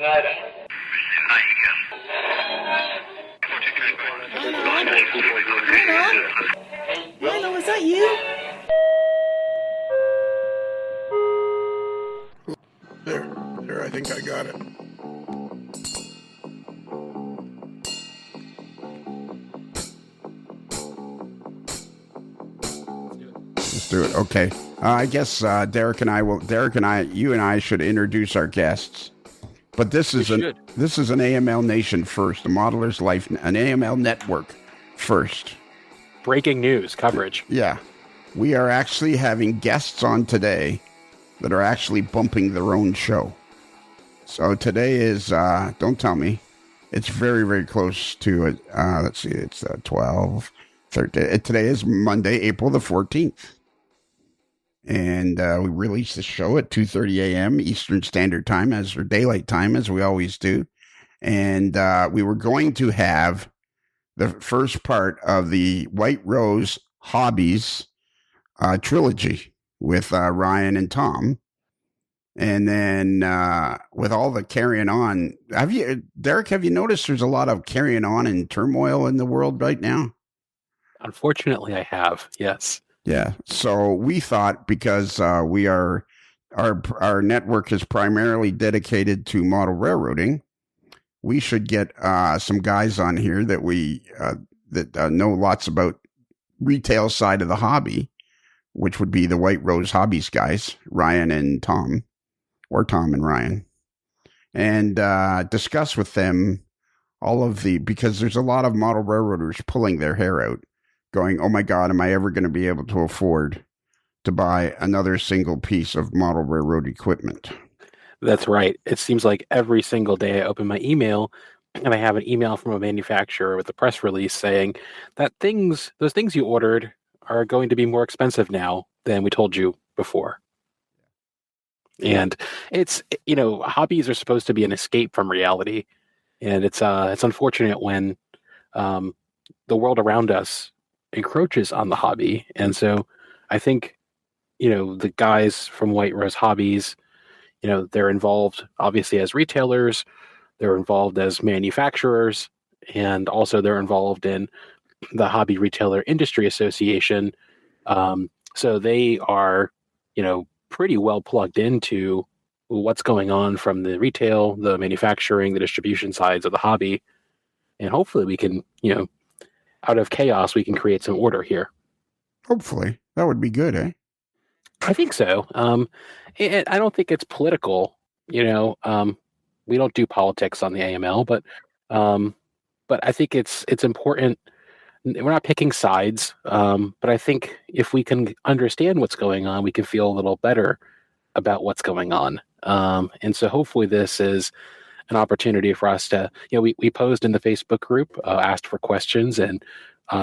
Lionel, is that you? There, I think I got it. Let's do it. Okay. I guess Derek and I should introduce our guests. But this is an AML Nation first, a Modeler's Life, an AML Network first. Breaking news coverage. Yeah. We are actually having guests on today that are actually bumping their own show. So today is, don't tell me, it's very, very close to it. Let's see, it's 12, 13. Today is Monday, April the 14th. And we released the show at 2:30 a.m. Eastern Standard Time, as or daylight time, as we always do. And we were going to have the first part of the White Rose Hobbies trilogy with Ryan and Tom. And then with all the carrying on, Derek, have you noticed there's a lot of carrying on and turmoil in the world right now? Unfortunately, I have, yes. Yeah. So we thought, because we are our network is primarily dedicated to model railroading, we should get some guys on here that we know lots about retail side of the hobby, which would be the White Rose Hobbies guys, Ryan and Tom, or Tom and Ryan, and discuss with them because there's a lot of model railroaders pulling their hair out, going, oh my God, am I ever going to be able to afford to buy another single piece of model railroad equipment? That's right. It seems like every single day I open my email and I have an email from a manufacturer with a press release saying that those things you ordered are going to be more expensive now than we told you before. And it's, hobbies are supposed to be an escape from reality. And it's unfortunate when the world around us encroaches on the hobby. And so I think, the guys from White Rose Hobbies, they're involved obviously as retailers, they're involved as manufacturers, and also they're involved in the Hobby Retailer Industry Association. So they are, pretty well plugged into what's going on from the retail, the manufacturing, the distribution sides of the hobby. And hopefully we can, out of chaos, we can create some order here. Hopefully. That would be good, eh? I think so. I don't think it's political. We don't do politics on the AML, but I think it's important. We're not picking sides, but I think if we can understand what's going on, we can feel a little better about what's going on. And so hopefully this is an opportunity for us to, we posed in the Facebook group, asked for questions, and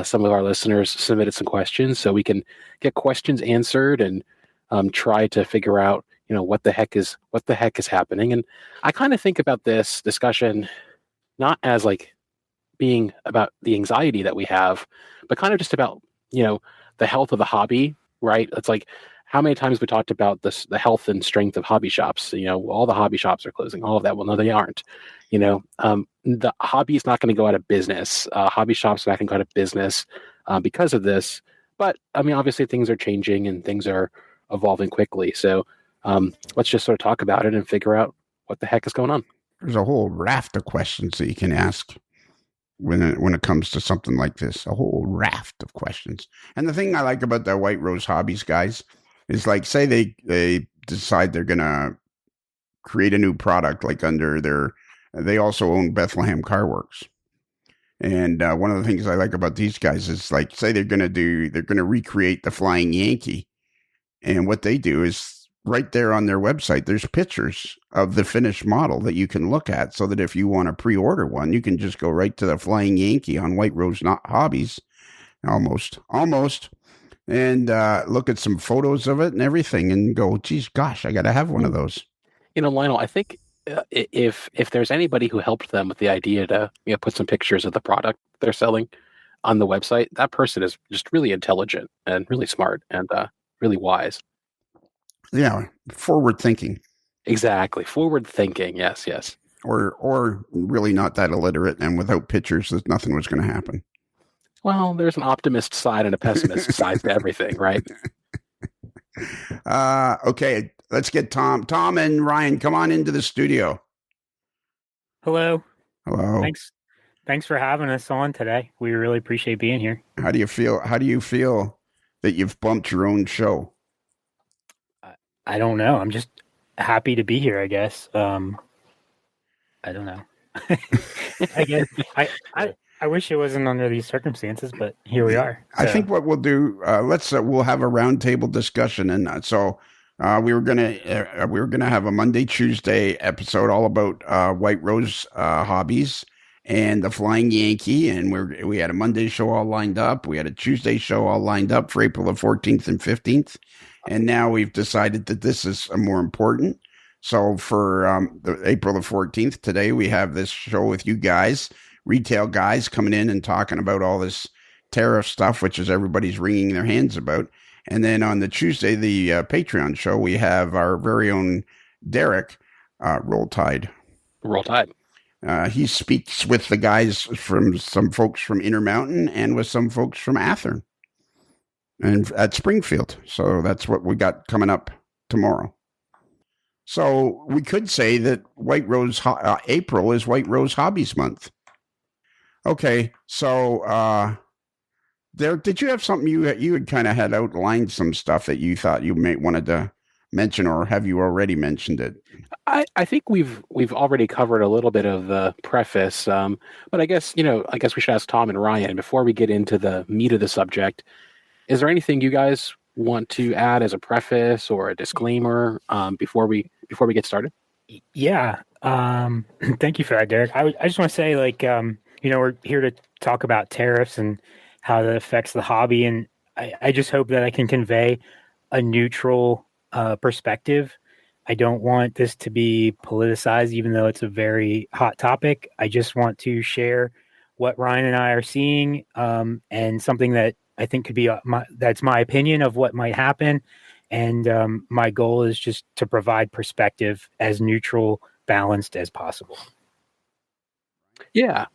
some of our listeners submitted some questions, so we can get questions answered and try to figure out, what the heck is happening. And I kind of think about this discussion not as like being about the anxiety that we have, but kind of just about, the health of the hobby, right? It's like, how many times we talked about this, the health and strength of hobby shops, all the hobby shops are closing, all of that. Well, no, they aren't. The hobby is not going to go out of business. Hobby shops are not going to go out of business because of this. But I mean, obviously things are changing and things are evolving quickly. So let's just sort of talk about it and figure out what the heck is going on. There's a whole raft of questions that you can ask when it comes to something like this, a whole raft of questions. And the thing I like about the White Rose Hobbies guys is, like, say they decide they're going to create a new product, like they also own Bethlehem Car Works. And one of the things I like about these guys is, like, say they're going to recreate the Flying Yankee. And what they do is, right there on their website, there's pictures of the finished model that you can look at, so that if you want to pre-order one, you can just go right to the Flying Yankee on White Rose Hobbies, almost, and look at some photos of it and everything, and go, geez, gosh, I got to have one of those. Lionel, I think if there's anybody who helped them with the idea to put some pictures of the product they're selling on the website, that person is just really intelligent and really smart and really wise. Yeah, forward thinking. Exactly. Forward thinking. Yes. or really not that illiterate, and without pictures, that nothing was going to happen. Well, there's an optimist side and a pessimist side to everything, right? Okay, let's get Tom. Tom and Ryan, come on into the studio. Hello. Hello. Thanks for having us on today. We really appreciate being here. How do you feel? How do you feel that you've bumped your own show? I don't know. I'm just happy to be here, I guess. I don't know. I guess I wish it wasn't under these circumstances, but here we are. So. I think what we'll do, we'll have a roundtable discussion, and so we were gonna have a Monday Tuesday episode all about White Rose Hobbies and the Flying Yankee, and we had a Monday show all lined up. We had a Tuesday show all lined up for April the 14th and 15th, and now we've decided that this is more important. So for April the 14th, today we have this show with you guys, retail guys coming in and talking about all this tariff stuff, which is everybody's wringing their hands about. And then on the Tuesday, the Patreon show, we have our very own Derek, Roll Tide. Roll Tide. He speaks with the guys from some folks from Intermountain and with some folks from Athern and at Springfield. So that's what we got coming up tomorrow. So we could say that April is White Rose Hobbies Month. Okay, so Derek, did you have something you had kind of had outlined some stuff that you thought you may wanted to mention, or have you already mentioned it? I think we've already covered a little bit of the preface, but I guess we should ask Tom and Ryan before we get into the meat of the subject. Is there anything you guys want to add as a preface or a disclaimer before we get started? Yeah. Thank you for that, Derek. I just want to say, we're here to talk about tariffs and how that affects the hobby. And I just hope that I can convey a neutral perspective. I don't want this to be politicized, even though it's a very hot topic. I just want to share what Ryan and I are seeing and something that I think could be that's my opinion of what might happen. And my goal is just to provide perspective as neutral, balanced as possible. Yeah,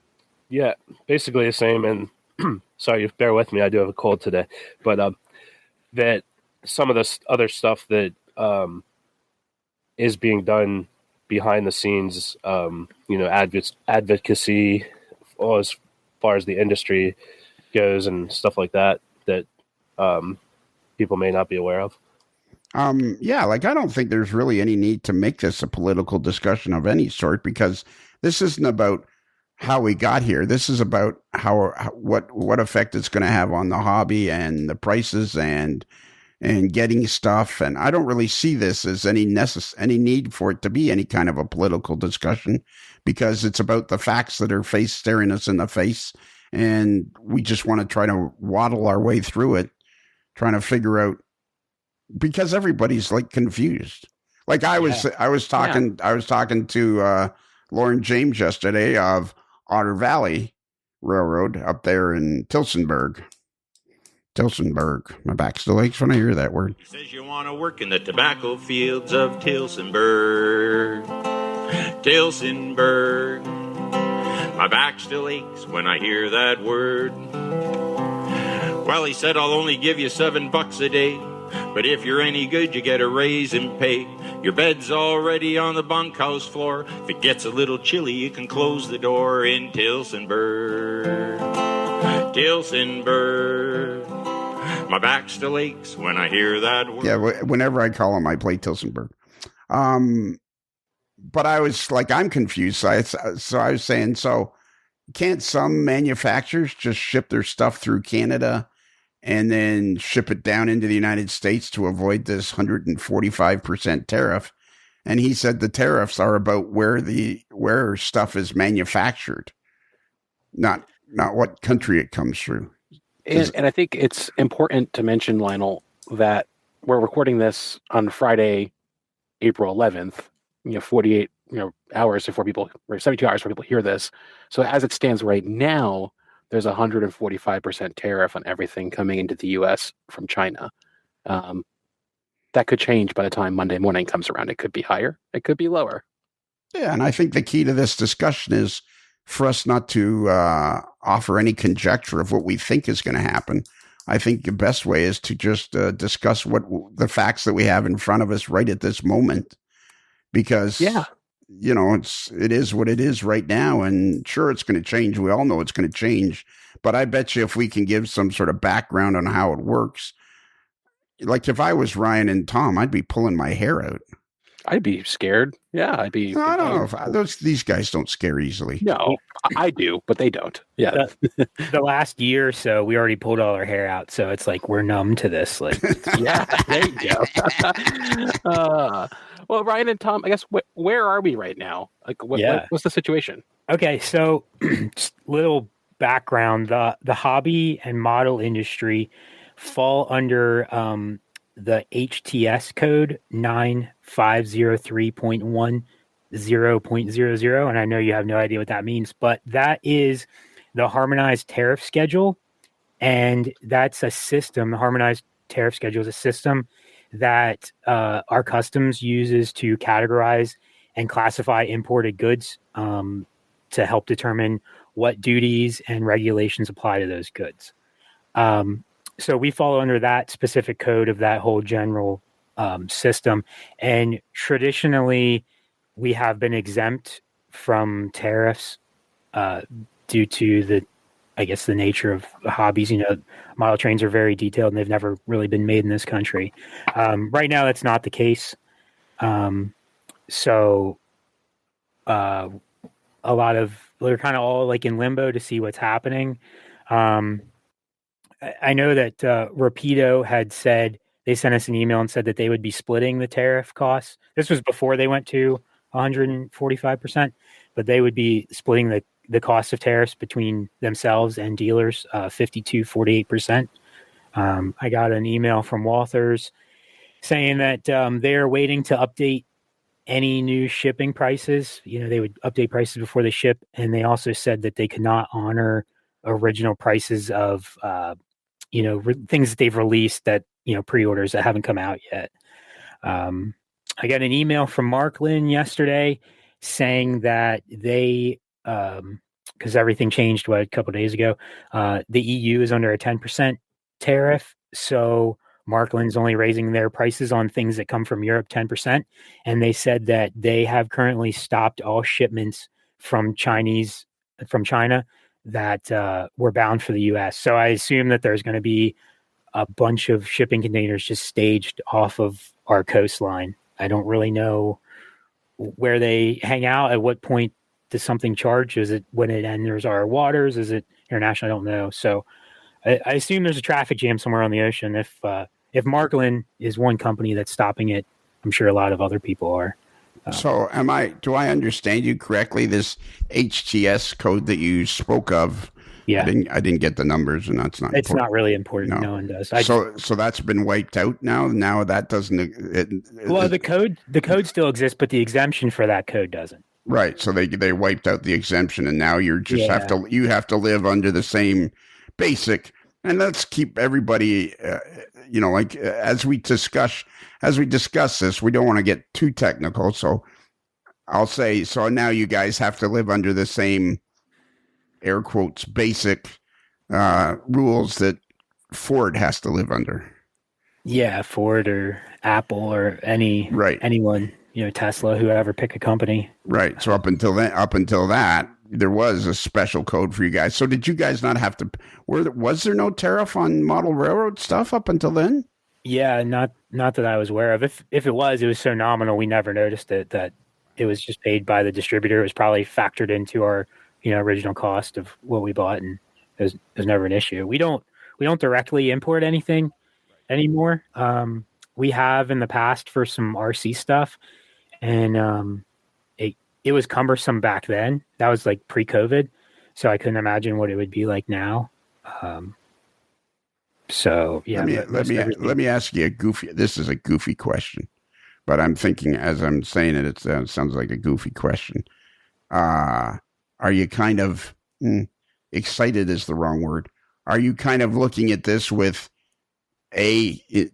basically the same. And sorry, bear with me. I do have a cold today, but that some of the other stuff that is being done behind the scenes, advocacy, as far as the industry goes and stuff like that people may not be aware of. I don't think there's really any need to make this a political discussion of any sort, because this isn't about how we got here. This is about what effect it's going to have on the hobby and the prices and getting stuff. And I don't really see this as any need for it to be any kind of a political discussion, because it's about the facts that are staring us in the face. And we just want to try to waddle our way through it, trying to figure out, because everybody's like confused. Like I was talking to Lauren James yesterday of Otter Valley Railroad up there in Tilsonburg. My back still aches when I hear that word. He says you want to work in the tobacco fields of Tilsonburg. My back still aches when I hear that word. Well, he said, I'll only give you $7 a day, but if you're any good, you get a raise in pay. Your bed's already on the bunkhouse floor. If it gets a little chilly, you can close the door in Tilsonburg. My back still aches when I hear that word. Yeah, whenever I call him, I play Tilsonburg. But I was like, I'm confused. So I was saying, so can't some manufacturers just ship their stuff through Canada and then ship it down into the United States to avoid this 145% tariff? And he said the tariffs are about where stuff is manufactured, not what country it comes through. And I think it's important to mention, Lionel, that we're recording this on Friday, April 11th. 48 hours before people, or 72 hours before people hear this. So as it stands right now, there's 145% tariff on everything coming into the U.S. from China. That could change by the time Monday morning comes around. It could be higher. It could be lower. Yeah, and I think the key to this discussion is for us not to offer any conjecture of what we think is going to happen. I think the best way is to just discuss what the facts that we have in front of us right at this moment, because it is what it is right now, and sure, it's going to change. We all know it's going to change, but I bet you if we can give some sort of background on how it works, like if I was Ryan and Tom, I'd be pulling my hair out. I'd be scared. Yeah, I'd be. I don't know if these guys don't scare easily. No, I do, but they don't. Yeah. The last year or so, we already pulled all our hair out, so it's like we're numb to this. Like, yeah, there you go. Well, Ryan and Tom, I guess where are we right now? Like, what's the situation? Okay, so just little background: the hobby and model industry fall under the HTS code 9503.10.00, and I know you have no idea what that means, but that is the harmonized tariff schedule, and that's a system. The harmonized tariff schedule is a system that our customs uses to categorize and classify imported goods to help determine what duties and regulations apply to those goods. So we fall under that specific code of that whole general system. And traditionally, we have been exempt from tariffs due to the nature of the hobbies. Model trains are very detailed and they've never really been made in this country. Right now, that's not the case. So a lot of, they're kind of all like in limbo to see what's happening. I know that Rapido had said, they sent us an email and said that they would be splitting the tariff costs. This was before they went to 145%, but they would be splitting the cost of tariffs between themselves and dealers, 48%. I got an email from Walthers saying that they're waiting to update any new shipping prices. They would update prices before they ship. And they also said that they could not honor original prices of things that they've released that, pre-orders that haven't come out yet. I got an email from Mark Lynn yesterday saying that they, because everything changed a couple of days ago, the EU is under a 10% tariff. So Mark Lynn's only raising their prices on things that come from Europe 10%. And they said that they have currently stopped all shipments from China that were bound for the U.S. So I assume that there's going to be a bunch of shipping containers just staged off of our coastline. I don't really know where they hang out. At what point does something charge? Is it when it enters our waters? Is it international? I don't know. So I assume there's a traffic jam somewhere on the ocean. If Marklin is one company that's stopping it, I'm sure a lot of other people are. So do I understand you correctly? This HTS code that you spoke of, yeah, I didn't get the numbers, and that's not. It's important. not really important. No one does. So that's been wiped out now. Now that doesn't. The code still exists, but the exemption for that code doesn't. Right. So they wiped out the exemption, and now you have to live under the same basic. And let's keep everybody, as we discuss this, we don't want to get too technical. So I'll say, so now you guys have to live under the same, air quotes, basic rules that Ford has to live under. Yeah, Ford or Apple or anyone, Tesla, whoever, pick a company. Right. So up until that, there was a special code for you guys. So did you guys not have to? Was there no tariff on model railroad stuff up until then? Yeah, not that I was aware of. If it was so nominal, we never noticed it. That it was just paid by the distributor. It was probably factored into our original cost of what we bought, and there's never an issue. We don't directly import anything anymore. We have in the past for some RC stuff, and it was cumbersome back then. That was like pre-COVID, so I couldn't imagine what it would be like now. So yeah. Let me ask you a goofy. This is a goofy question, but I'm thinking as I'm saying it, it sounds like a goofy question. Are you kind of excited? Is the wrong word. Are you kind of looking at this with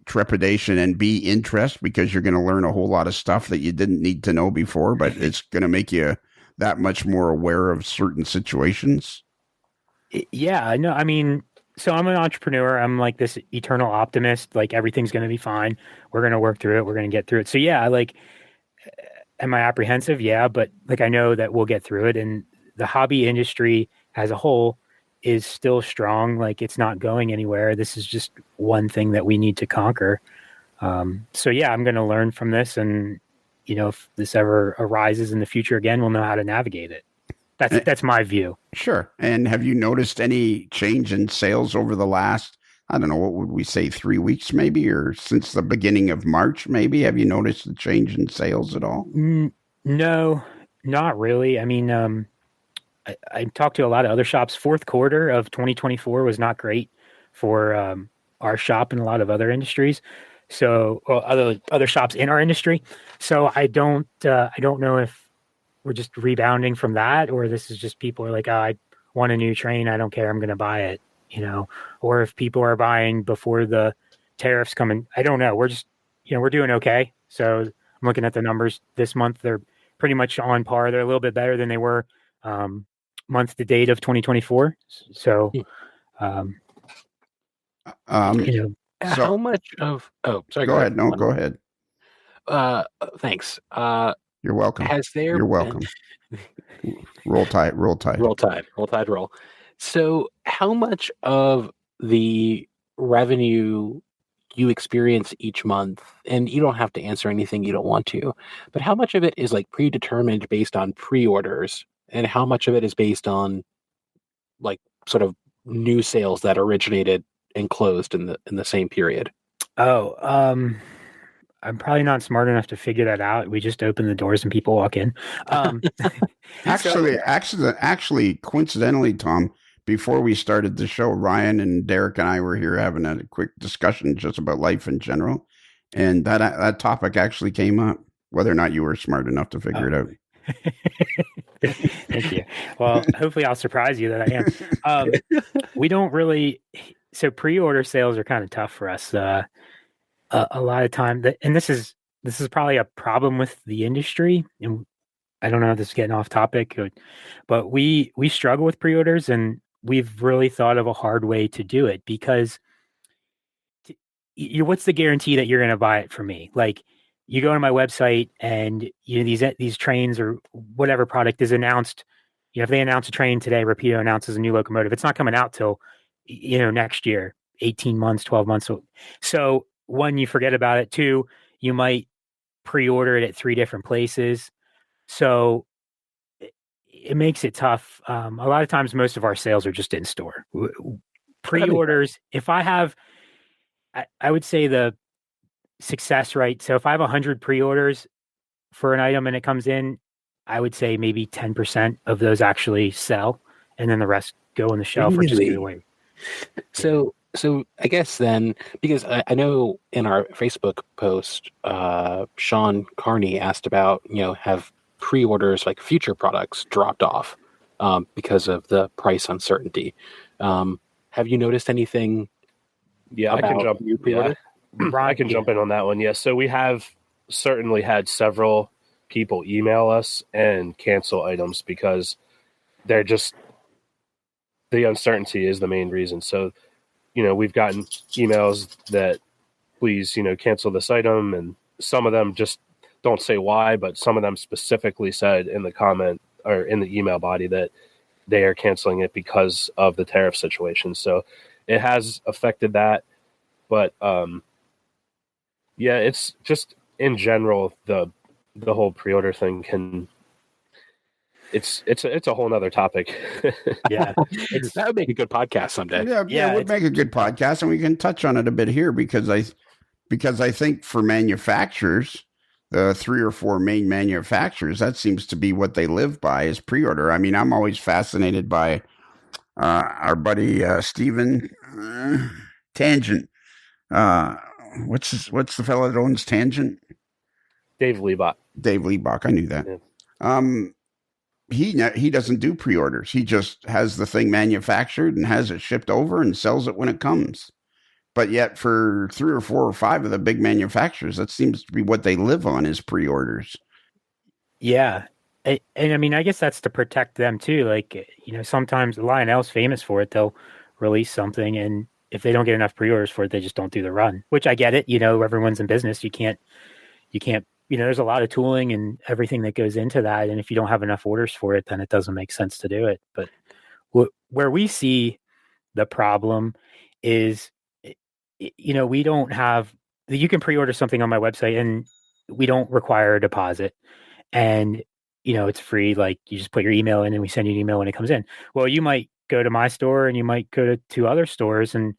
trepidation and B, interest, because you're going to learn a whole lot of stuff that you didn't need to know before, but it's going to make you that much more aware of certain situations? Yeah, no, I mean, so I'm an entrepreneur. I'm like this eternal optimist. Like everything's going to be fine. We're going to work through it. We're going to get through it. So yeah, like, am I apprehensive? Yeah, but like I know that we'll get through it. And the hobby industry as a whole is still strong. Like it's not going anywhere. This is just one thing that we need to conquer. So yeah, I'm going to learn from this, and if this ever arises in the future again, we'll know how to navigate it. That's my view. Sure. And have you noticed any change in sales over the last, I don't know, what would we say, 3 weeks maybe, or since the beginning of March maybe? Have you noticed a change in sales at all? No, not really. I mean, I talked to a lot of other shops. Fourth quarter of 2024 was not great for our shop and a lot of other industries. So, well, other shops in our industry. So I don't know if we're just rebounding from that, or this is just people are like, oh, I want a new train. I don't care. I'm going to buy it, or if people are buying before the tariffs come in. I don't know. We're just, we're doing okay. So I'm looking at the numbers this month. They're pretty much on par. They're a little bit better than they were month to date of 2024. So, how much of, sorry. Go ahead. No, go ahead. Thanks. You're welcome. You're welcome. Roll tide. Roll tide. Roll tide. Roll tide. Roll. So, how much of the revenue you experience each month, and you don't have to answer anything you don't want to, but how much of it is like predetermined based on pre-orders, and how much of it is based on like sort of new sales that originated and closed in the same period? I'm probably not smart enough to figure that out. We just open the doors and people walk in. Actually, coincidentally, Tom, before we started the show, Ryan and Derek and I were here having a quick discussion just about life in general, and that topic actually came up. Whether or not you were smart enough to figure it out. Thank you. Well, hopefully I'll surprise you that I am. We don't really. So pre-order sales are kind of tough for us. A lot of time, and this is probably a problem with the industry. And I don't know if this is getting off topic, but we struggle with pre-orders, and we've really thought of a hard way to do it, because what's the guarantee that you're going to buy it from me? Like, you go to my website and these trains or whatever product is announced. If they announce a train today, Rapido announces a new locomotive, it's not coming out till next year, 18 months, 12 months. So one, you forget about it. Two, you might pre-order it at 3 different places. So it makes it tough. A lot of times, most of our sales are just in store. Pre-orders, if I have, I would say the success rate. So if I have 100 pre-orders for an item and it comes in, I would say maybe 10% of those actually sell, and then the rest go on the shelf or just get away. So I guess then, because I know in our Facebook post, Sean Carney asked about, have pre-orders like future products dropped off because of the price uncertainty. Have you noticed anything? Yeah, I can jump. Yeah. I can jump in on that one. Yes. So we have certainly had several people email us and cancel items because they're just, the uncertainty is the main reason. So, we've gotten emails that please, cancel this item. And some of them just don't say why, but some of them specifically said in the comment or in the email body that they are canceling it because of the tariff situation. So it has affected that. But, yeah, it's just in general, the whole pre-order thing it's a whole nother topic. Yeah. That would make a good podcast someday. Yeah, it would make a good podcast, and we can touch on it a bit here because I think for manufacturers, the 3 or 4 main manufacturers, that seems to be what they live by is pre-order. I mean, I'm always fascinated by our buddy Steven Tangent. What's the fellow that owns Tangent? Dave Liebach. I knew that. Yeah. He doesn't do pre-orders. He just has the thing manufactured and has it shipped over and sells it when it comes. But yet for 3 or 4 or 5 of the big manufacturers, that seems to be what they live on is pre-orders. Yeah. And I mean, I guess that's to protect them too. Like, sometimes Lionel's famous for it. They'll release something, and if they don't get enough pre-orders for it, they just don't do the run, which I get it. Everyone's in business. You can't, there's a lot of tooling and everything that goes into that. And if you don't have enough orders for it, then it doesn't make sense to do it. But where we see the problem is, we don't have, you can pre-order something on my website and we don't require a deposit, and it's free. Like, you just put your email in and we send you an email when it comes in. Well, you might go to my store and you might go to 2 other stores, and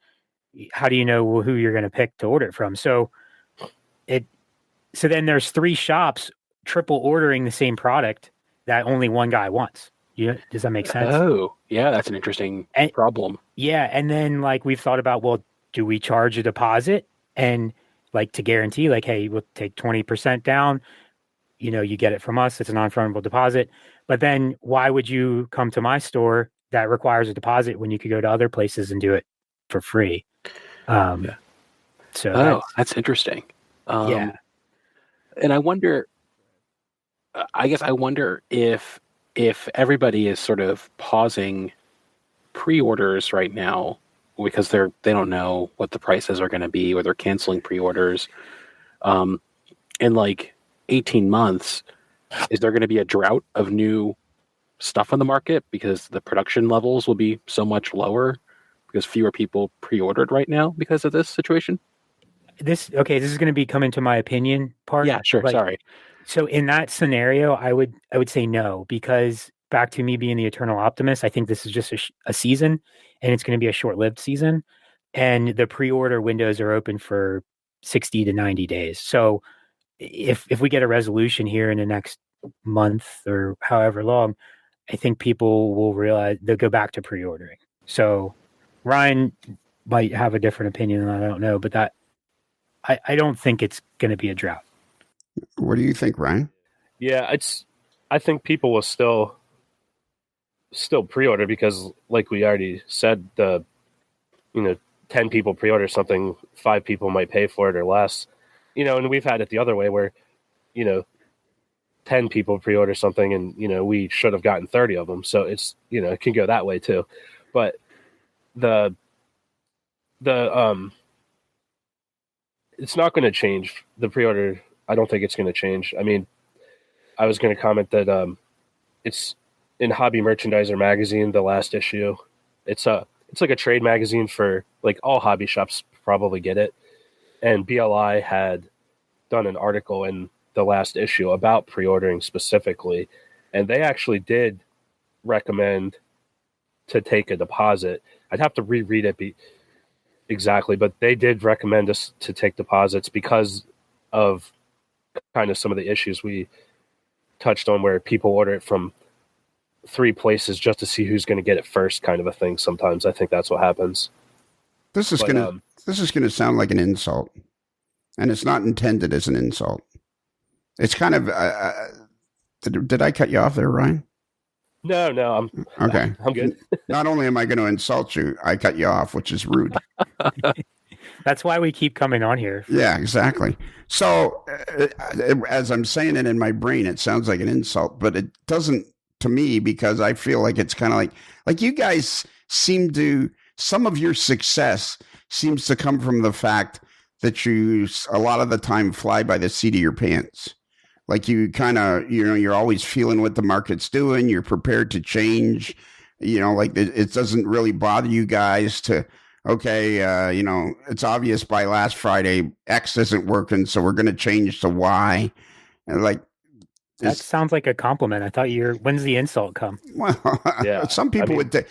how do you know who you're going to pick to order it from? So then there's 3 shops triple ordering the same product that only one guy wants. Does that make sense? Oh, yeah, that's an interesting problem. Yeah, and then like we've thought about, well, do we charge a deposit and like to guarantee, like, hey, we'll take 20% down. You get it from us. It's a non-refundable deposit. But then why would you come to my store that requires a deposit when you could go to other places and do it for free? Yeah. So that's interesting. Yeah. And I wonder if everybody is sort of pausing pre-orders right now because they don't know what the prices are going to be, or they're canceling pre-orders. In like 18 months, is there going to be a drought of new stuff on the market because the production levels will be so much lower because fewer people pre-ordered right now because of this situation? This is going to be coming to my opinion part. Yeah, sure. Sorry. So in that scenario, I would say no, because back to me being the eternal optimist, I think this is just a season, and it's going to be a short-lived season, and the pre-order windows are open for 60 to 90 days. So if we get a resolution here in the next month or however long, I think people will realize they'll go back to pre-ordering. So Ryan might have a different opinion, I don't know, but that I don't think it's going to be a drought. What do you think, Ryan? Yeah, I think people will still pre-order because, like we already said, 10 people pre-order something, 5 people might pay for it or less. And we've had it the other way where, 10 people pre-order something and, we should have gotten 30 of them. So it's, it can go that way too. But it's not going to change the pre-order. I don't think it's going to change. I mean, I was going to comment that it's in Hobby Merchandiser magazine, the last issue. It's like a trade magazine for like all hobby shops probably get it. And BLI had done an article in the last issue about pre-ordering specifically, and they actually did recommend to take a deposit. I'd have to reread it exactly, but they did recommend us to take deposits because of kind of some of the issues we touched on, where people order it from 3 places just to see who's going to get it first, kind of a thing. Sometimes I think that's what happens. This is going to sound like an insult, and it's not intended as an insult. It's kind of did I cut you off there, Ryan? No, I'm okay. I'm good. Not only am I going to insult you, I cut you off, which is rude. That's why we keep coming on here. Yeah, exactly. So as I'm saying it in my brain, it sounds like an insult, but it doesn't to me, because I feel like it's kind of like you guys seem to, some of your success seems to come from the fact that you a lot of the time fly by the seat of your pants. Like you kind of, you're always feeling what the market's doing. You're prepared to change, like it doesn't really bother you guys to, okay, it's obvious by last Friday, X isn't working, so we're going to change to Y. And that sounds like a compliment. I thought when's the insult come? Well, yeah, some people would take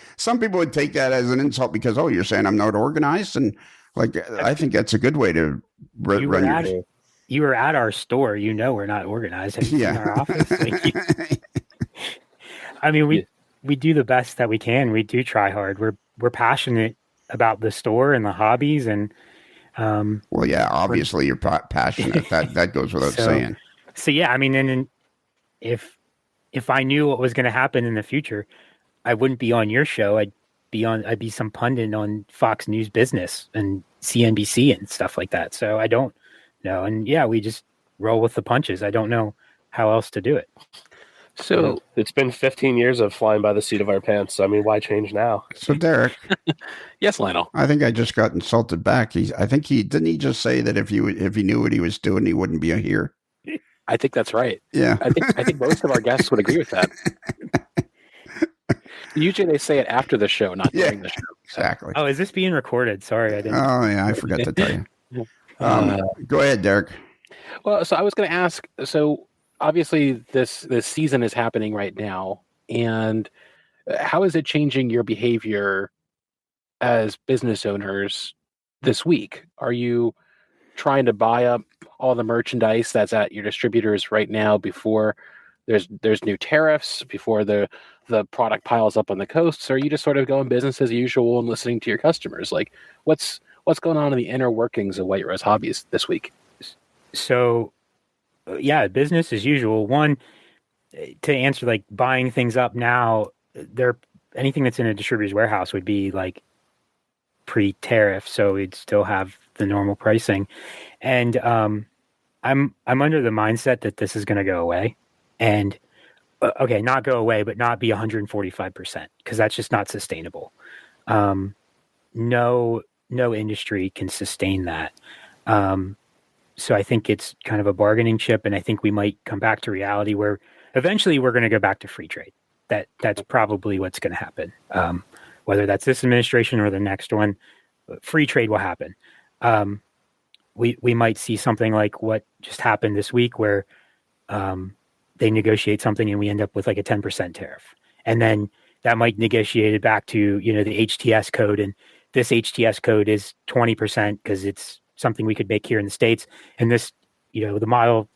that as an insult because, oh, you're saying I'm not organized. And I think that's a good way to run your. You were at our store. We're not organized. In our office. I mean, we do the best that we can. We do try hard. We're passionate about the store and the hobbies, and well, yeah, obviously you're passionate. that goes without saying. So yeah, I mean, and if I knew what was going to happen in the future, I wouldn't be on your show. I'd I'd be some pundit on Fox News Business and CNBC and stuff like that. So I don't know. And yeah, we just roll with the punches. I don't know how else to do it. So it's been 15 years of flying by the seat of our pants. I mean, why change now? So Derek, yes, Lionel. I think I just got insulted back. I think he just say that if he knew what he was doing, he wouldn't be here. I think that's right. Yeah, I think most of our guests would agree with that. Usually they say it after the show, not during the show. Exactly. Oh, is this being recorded? Sorry, I didn't. Oh yeah, I forgot to tell you. Go ahead, Derek. Well, so I was going to ask. So obviously, this season is happening right now, and how is it changing your behavior as business owners this week? Are you trying to buy up all the merchandise that's at your distributors right now before there's new tariffs, before the product piles up on the coasts? Or are you just sort of going business as usual and listening to your customers? Like, what's going on in the inner workings of White Rose Hobbies this week? So, yeah, business as usual. One, to answer, like, buying things up now, anything that's in a distributor's warehouse would be like pre-tariff, so we'd still have the normal pricing. And I'm under the mindset that this is going to go away, and okay, not go away, but not be 145%, because that's just not sustainable. No industry can sustain that. So I think it's kind of a bargaining chip, and I think we might come back to reality where eventually we're going to go back to free trade. That's probably what's going to happen. Whether that's this administration or the next one, free trade will happen. We might see something like what just happened this week, where they negotiate something and we end up with like a 10% tariff, and then that might negotiate it back to the HTS code, and this HTS code is 20% because it's something we could make here in the States, and this the model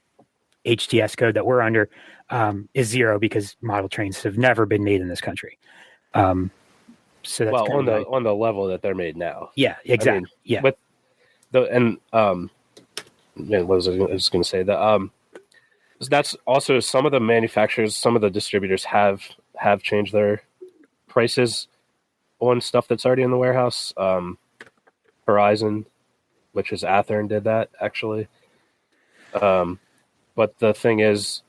HTS code that we're under is 0 because model trains have never been made in this country. So that's on the level that they're made now. Yeah, exactly. With what was I was going to say? That's also some of the manufacturers, some of the distributors have changed their prices on stuff that's already in the warehouse. Horizon, which is Athearn, did that actually. But the thing is,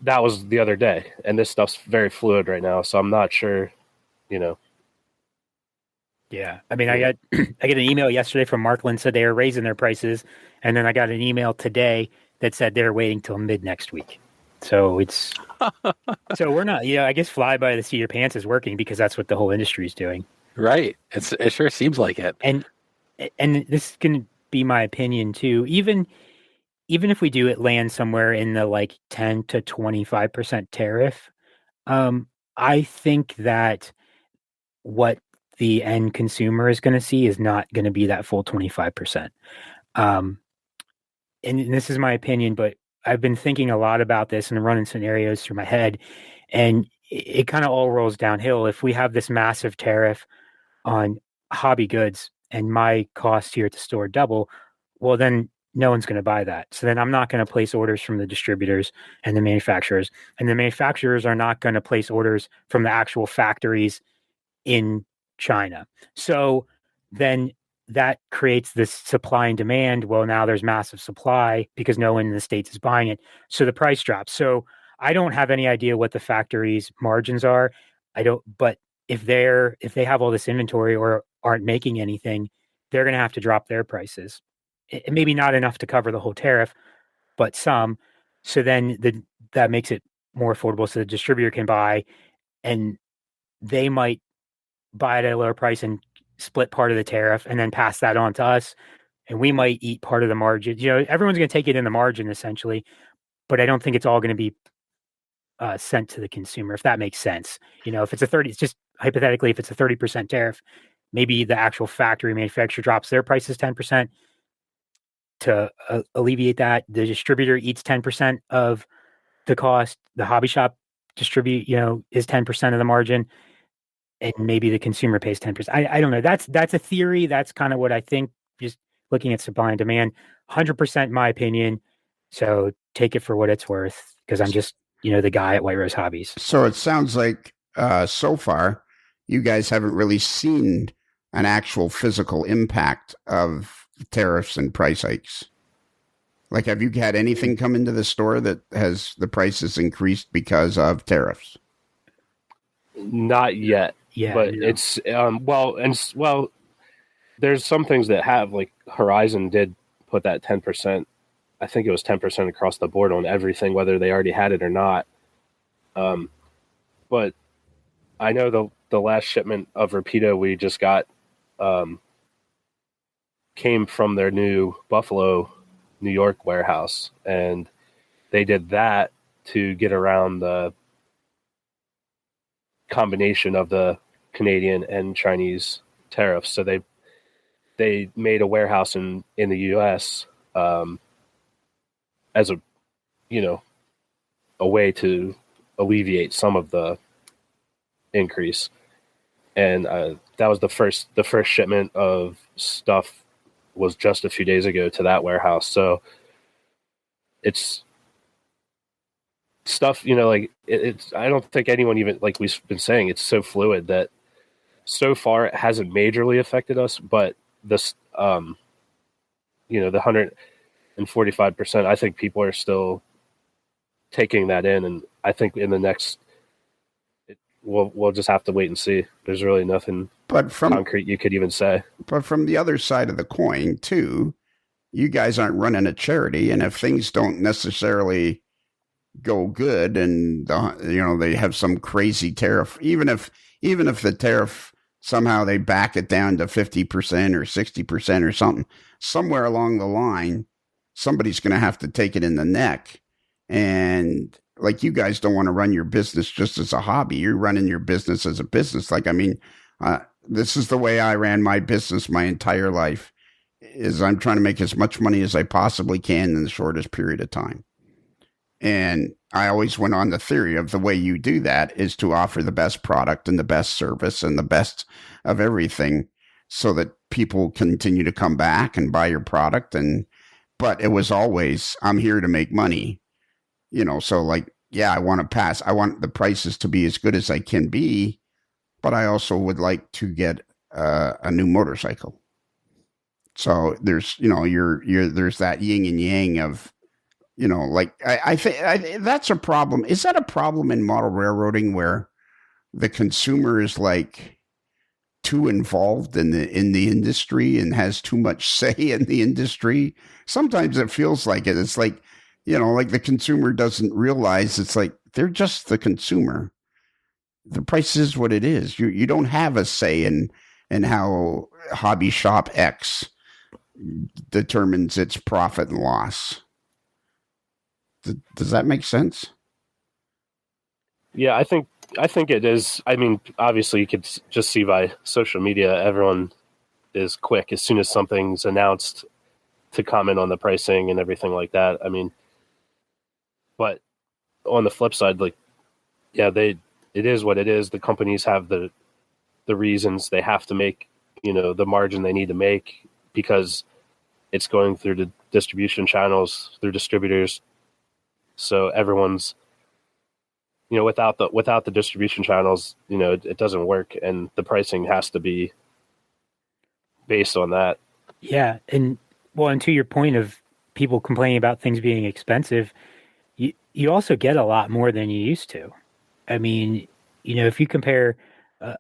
that was the other day, and this stuff's very fluid right now, so I'm not sure, Yeah, I mean, I got an email yesterday from Markland said they were raising their prices, and then I got an email today that said they're waiting till mid next week. So it's so we're not, I guess fly by the seat of your pants is working because that's what the whole industry is doing. Right. It sure seems like it. And this is going to be my opinion too. Even if we do it land somewhere in the like 10 to 25% tariff, I think that what the end consumer is going to see is not going to be that full 25%. And this is my opinion, but I've been thinking a lot about this and running scenarios through my head, and it kind of all rolls downhill. If we have this massive tariff on hobby goods and my cost here at the store double, well, then no one's going to buy that. So then I'm not going to place orders from the distributors and the manufacturers, and the manufacturers are not going to place orders from the actual factories in China. So then that creates this supply and demand. Well, now there's massive supply because no one in the States is buying it. So the price drops. So I don't have any idea what the factory's margins are. But if they have all this inventory or aren't making anything, they're going to have to drop their prices. Maybe not enough to cover the whole tariff, but some. So then that makes it more affordable so the distributor can buy, and they might buy it at a lower price and split part of the tariff and then pass that on to us, and we might eat part of the margin. Everyone's going to take it in the margin essentially, but I don't think it's all going to be sent to the consumer, if that makes sense. If it's it's just hypothetically, if it's a 30% tariff, maybe the actual factory manufacturer drops their prices 10% to alleviate that. The distributor eats 10% of the cost. The hobby shop is 10% of the margin, and maybe the consumer pays 10%. I don't know. That's a theory. That's kind of what I think, just looking at supply and demand. 100% my opinion. So take it for what it's worth, because I'm just, the guy at White Rose Hobbies. So it sounds like so far, you guys haven't really seen an actual physical impact of tariffs and price hikes. Like, have you had anything come into the store that has the prices increased because of tariffs? Not yet. Yeah, But no. it's there's some things that have, like Horizon did put that 10%. I think it was 10% across the board on everything, whether they already had it or not. But I know the last shipment of Rapido we just got came from their new Buffalo, New York warehouse, and they did that to get around the combination of the Canadian and Chinese tariffs. So they made a warehouse in the U.S. As a way to alleviate some of the increase, and that was the first shipment of stuff was just a few days ago to that warehouse. So it's stuff, like it's I don't think anyone, even like we've been saying, it's so fluid that so far it hasn't majorly affected us, but this the 145%, I think people are still taking that in, and I think in the next we'll just have to wait and see. There's really nothing concrete you could even say. But from the other side of the coin too, you guys aren't running a charity, and if things don't necessarily go good and they have some crazy tariff, even if the tariff somehow they back it down to 50% or 60% or something, somewhere along the line somebody's going to have to take it in the neck. And like, you guys don't want to run your business just as a hobby. You're running your business as a business. Like, I mean, this is the way I ran my business my entire life, is I'm trying to make as much money as I possibly can in the shortest period of time. And I always went on the theory of the way you do that is to offer the best product and the best service and the best of everything so that people continue to come back and buy your product. But it was always, I'm here to make money, so like, yeah, I want the prices to be as good as I can be, but I also would like to get a new motorcycle. So there's, there's that yin and yang of, like, I think that's a problem. Is that a problem in model railroading where the consumer is like too involved in the industry and has too much say in the industry? Sometimes it feels like it. It's like, like the consumer doesn't realize it's like they're just the consumer. The price is what it is. You don't have a say in how hobby shop X determines its profit and loss. Does that make sense? Yeah, I think it is. I mean, obviously, you could just see by social media, everyone is quick as soon as something's announced to comment on the pricing and everything like that. I mean, but on the flip side, like, yeah, it is what it is. The companies have the reasons they have to make, the margin they need to make, because it's going through the distribution channels, through distributors. So everyone's, without the distribution channels, it doesn't work, and the pricing has to be based on that. Yeah, and to your point of people complaining about things being expensive, you also get a lot more than you used to. I mean, if you compare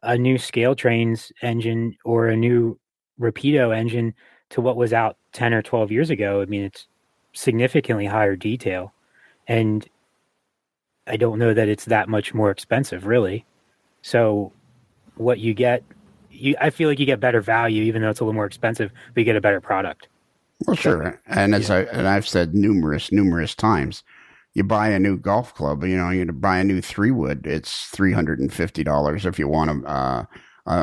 a new Scale Trains engine or a new Rapido engine to what was out 10 or 12 years ago, I mean, it's significantly higher detail. And I don't know that it's that much more expensive, really. So what you get, I feel like you get better value, even though it's a little more expensive, but you get a better product. Well, sure. And I've said numerous times, you buy a new golf club, you buy a new 3-wood, it's $350 if you want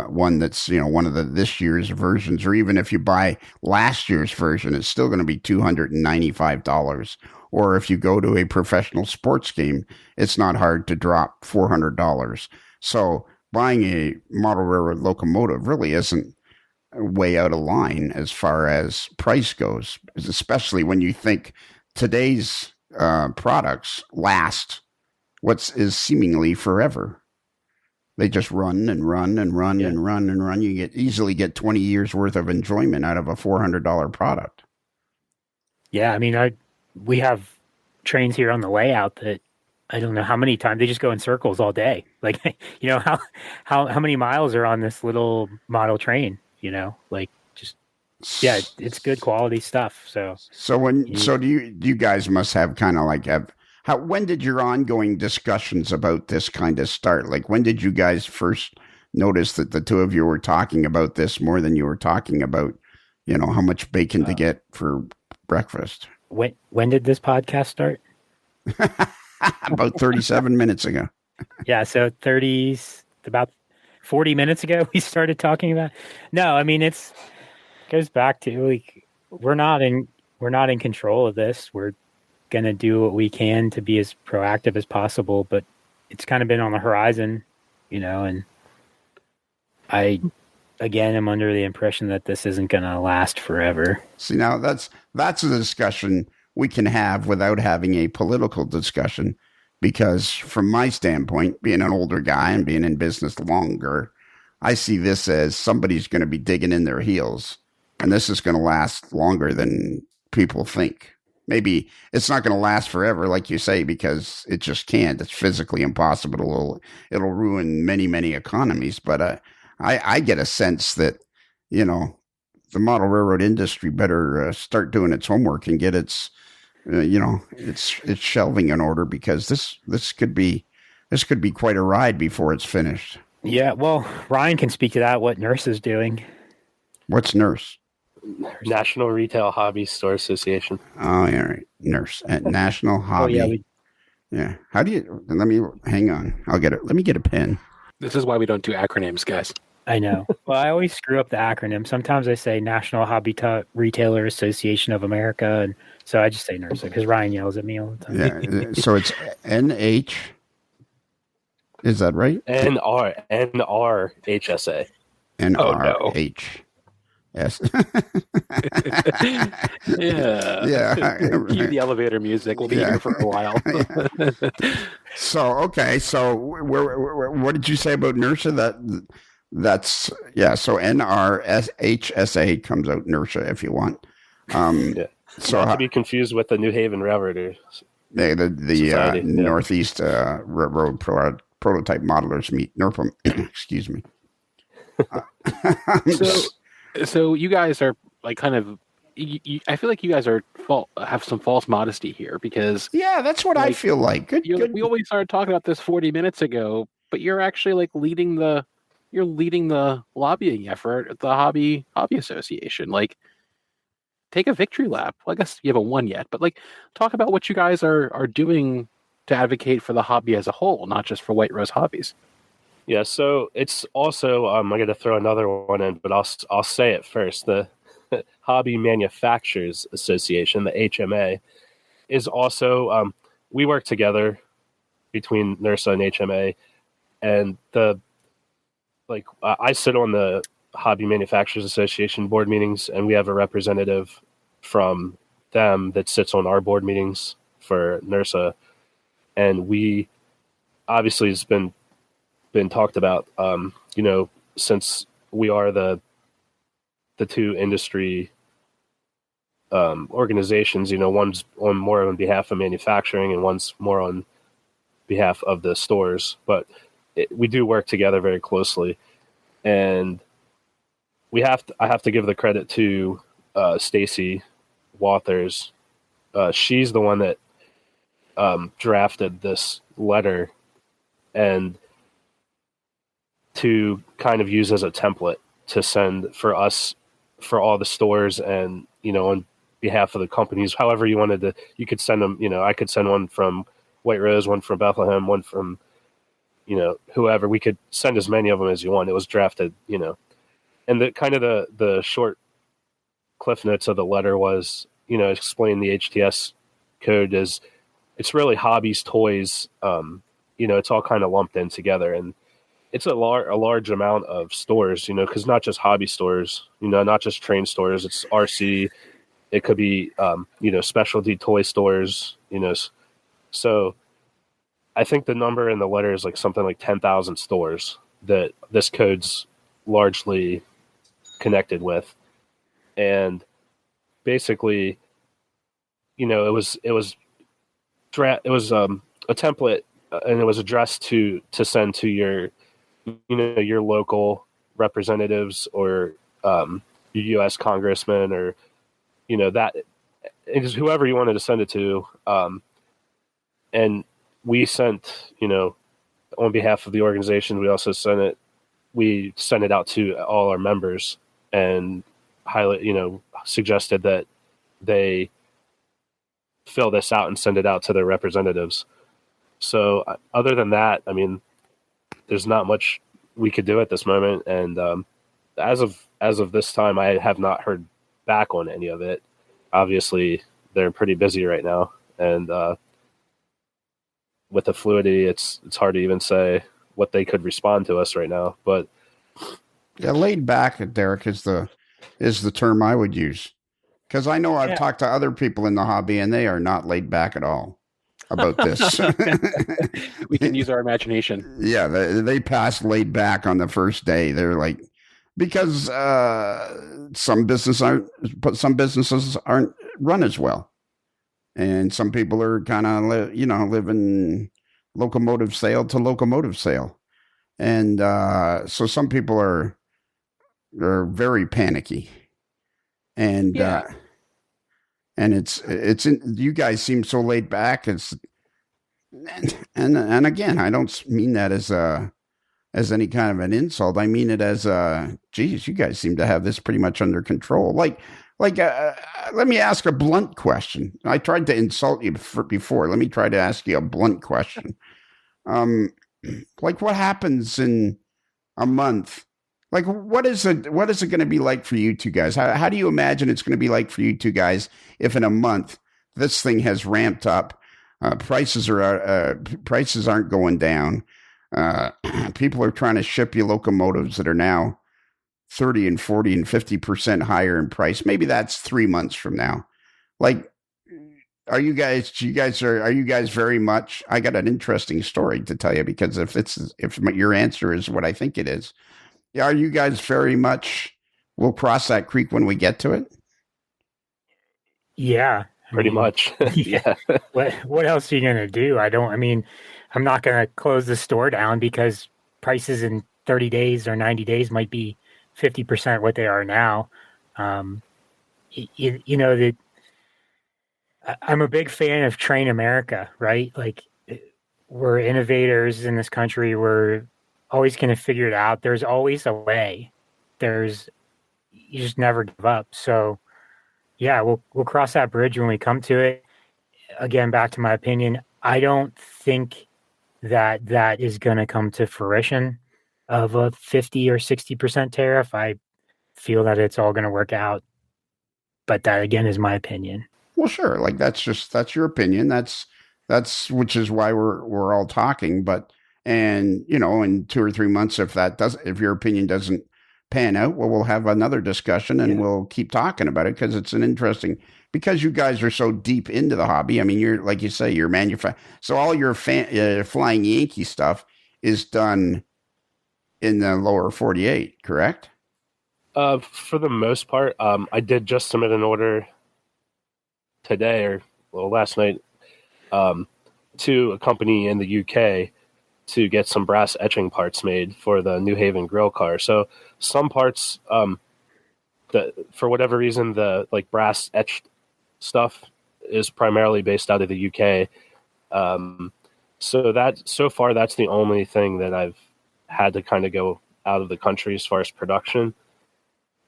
one that's, one of this year's versions, or even if you buy last year's version, it's still going to be $295. Or if you go to a professional sports game, it's not hard to drop $400. So buying a model railroad locomotive really isn't way out of line as far as price goes, especially when you think today's products last what is seemingly forever. They just run and run and run and run and run. You easily get 20 years worth of enjoyment out of a $400 product. Yeah, I mean, we have trains here on the layout that I don't know how many times they just go in circles all day. Like, you know, how many miles are on this little model train? You know, like just yeah, it's good quality stuff. So do you guys must have kind of like when did your ongoing discussions about this kind of start? Like, when did you guys first notice that the two of you were talking about this more than you were talking about, you know, how much bacon to get for breakfast? When did this podcast start? About 37 minutes ago. Yeah, so about 40 minutes ago we started talking about. No, I mean it goes back to like we're not in control of this. We're gonna do what we can to be as proactive as possible, but it's kind of been on the horizon, you know, and I again am under the impression that this isn't gonna last forever. See, now that's a discussion we can have without having a political discussion, because from my standpoint, being an older guy and being in business longer, I see this as somebody's going to be digging in their heels, and this is going to last longer than people think. Maybe it's not going to last forever, like you say, because it just can't. It's physically impossible. It'll ruin many, many economies. But I get a sense that, you know, the model railroad industry better start doing its homework and get its, you know, its shelving in order, because this could be quite a ride before it's finished. Yeah, well, Ryan can speak to that. What NERS is doing? What's NERS? National Retail Hobby Store Association. Oh, yeah, right. NERS at National Hobby. Oh, yeah. Yeah. How do you? Let me hang on. I'll get it. Let me get a pen. This is why we don't do acronyms, guys. I know. Well, I always screw up the acronym. Sometimes I say National Hobby Retailer Association of America, and so I just say NERSA because Ryan yells at me all the time. Yeah. So it's NH. Is that right? NRHSA. NRH. Yes. Yeah. Cue the elevator music. We'll be here for a while. So, okay. So what did you say about NERSA? That's So NRHSA comes out NERSA if you want. So not to be confused with the New Haven Railroaders. The Northeast Railroad Prototype Modelers meet NERPM. Excuse me. So you guys are like kind of. I feel like you guys have some false modesty here, because that's what I feel like. Good. We only started talking about this 40 minutes ago, but you're actually like leading the lobbying effort at the Hobby Association. Like, take a victory lap. Well, I guess you haven't won yet, but like, talk about what you guys are doing to advocate for the hobby as a whole, not just for White Rose Hobbies. Yeah, so it's also I'm going to throw another one in, but I'll say it first. The Hobby Manufacturers Association, the HMA, is also we work together between NERSA and HMA, and I sit on the Hobby Manufacturers Association board meetings, and we have a representative from them that sits on our board meetings for NERSA, and we obviously it's been talked about, since we are the two industry organizations, one's more on behalf of manufacturing and one's more on behalf of the stores, but we do work together very closely, and I have to give the credit to Stacy Wathers. She's the one that drafted this letter and to kind of use as a template to send for us, for all the stores, and on behalf of the companies, however you wanted to. You could send them, I could send one from White Rose, one from Bethlehem, one from whoever. We could send as many of them as you want. It was drafted, and the kind of the short cliff notes of the letter was, explain the HTS code is, it's really hobbies, toys, it's all kind of lumped in together, and it's a large amount of stores, because not just hobby stores, not just train stores. It's RC. It could be, specialty toy stores, So I think the number in the letter is like something like 10,000 stores. that this code's largely connected with. And basically, you know, it was a template, and it was addressed to send to your, you know, your local representatives or your U.S. congressman, or, you know, that it is whoever you wanted to send it to. And we sent, you know, on behalf of the organization, we sent it out to all our members and suggested that they fill this out and send it out to their representatives. So other than that, I mean, there's not much we could do at this moment. And as of this time, I have not heard back on any of it. Obviously, they're pretty busy right now, and with the fluidity, it's hard to even say what they could respond to us right now. But yeah, laid back, Derek, is the term I would use, because I know I've talked to other people in the hobby, and they are not laid back at all about this. We can use our imagination. Yeah, they pass laid back on the first day. They're like, because some businesses aren't run as well, and some people are kind of living locomotive sale to locomotive sale, and so some people are very panicky, and it's you guys seem so laid back. And again, I don't mean that as any kind of an insult. I mean it as geez, you guys seem to have this pretty much under control. Like let me ask a blunt question. I tried to insult you before. Let me try to ask you a blunt question. Like, what happens in a month? Like, what is it going to be like for you two guys? How do you imagine it's going to be like for you two guys if in a month this thing has ramped up? Prices aren't going down. People are trying to ship you locomotives that are now 30 and 40 and 50% higher in price. Maybe that's 3 months from now. Like, are you guys very much, I got an interesting story to tell you, because if your answer is what I think it is, are you guys very much, we'll cross that creek when we get to it? Yeah. Pretty much. Yeah. What else are you going to do? I'm not going to close the store down because prices in 30 days or 90 days might be 50% what they are now. You know, that I'm a big fan of Train America, right? Like, we're innovators in this country. We're always going to figure it out. There's always a way. You just never give up. So yeah, we'll cross that bridge when we come to it. Again, back to my opinion, I don't think that is going to come to fruition of a 50 or 60% tariff. I feel that it's all going to work out, but that again is my opinion. Well, sure. Like, that's your opinion. That's which is why we're all talking. But, and you know, in 2 or 3 months, if your opinion doesn't pan out, well, we'll have another discussion and we'll keep talking about it, because it's an interesting, because you guys are so deep into the hobby. I mean, you're, like you say, you're so all your Flying Yankee stuff is done in the lower 48, correct? For the most part, I did just submit an order today, last night, to a company in the UK to get some brass etching parts made for the New Haven grill car. So some parts, for whatever reason, the like brass etched stuff is primarily based out of the UK. So far, that's the only thing that I've had to kind of go out of the country as far as production.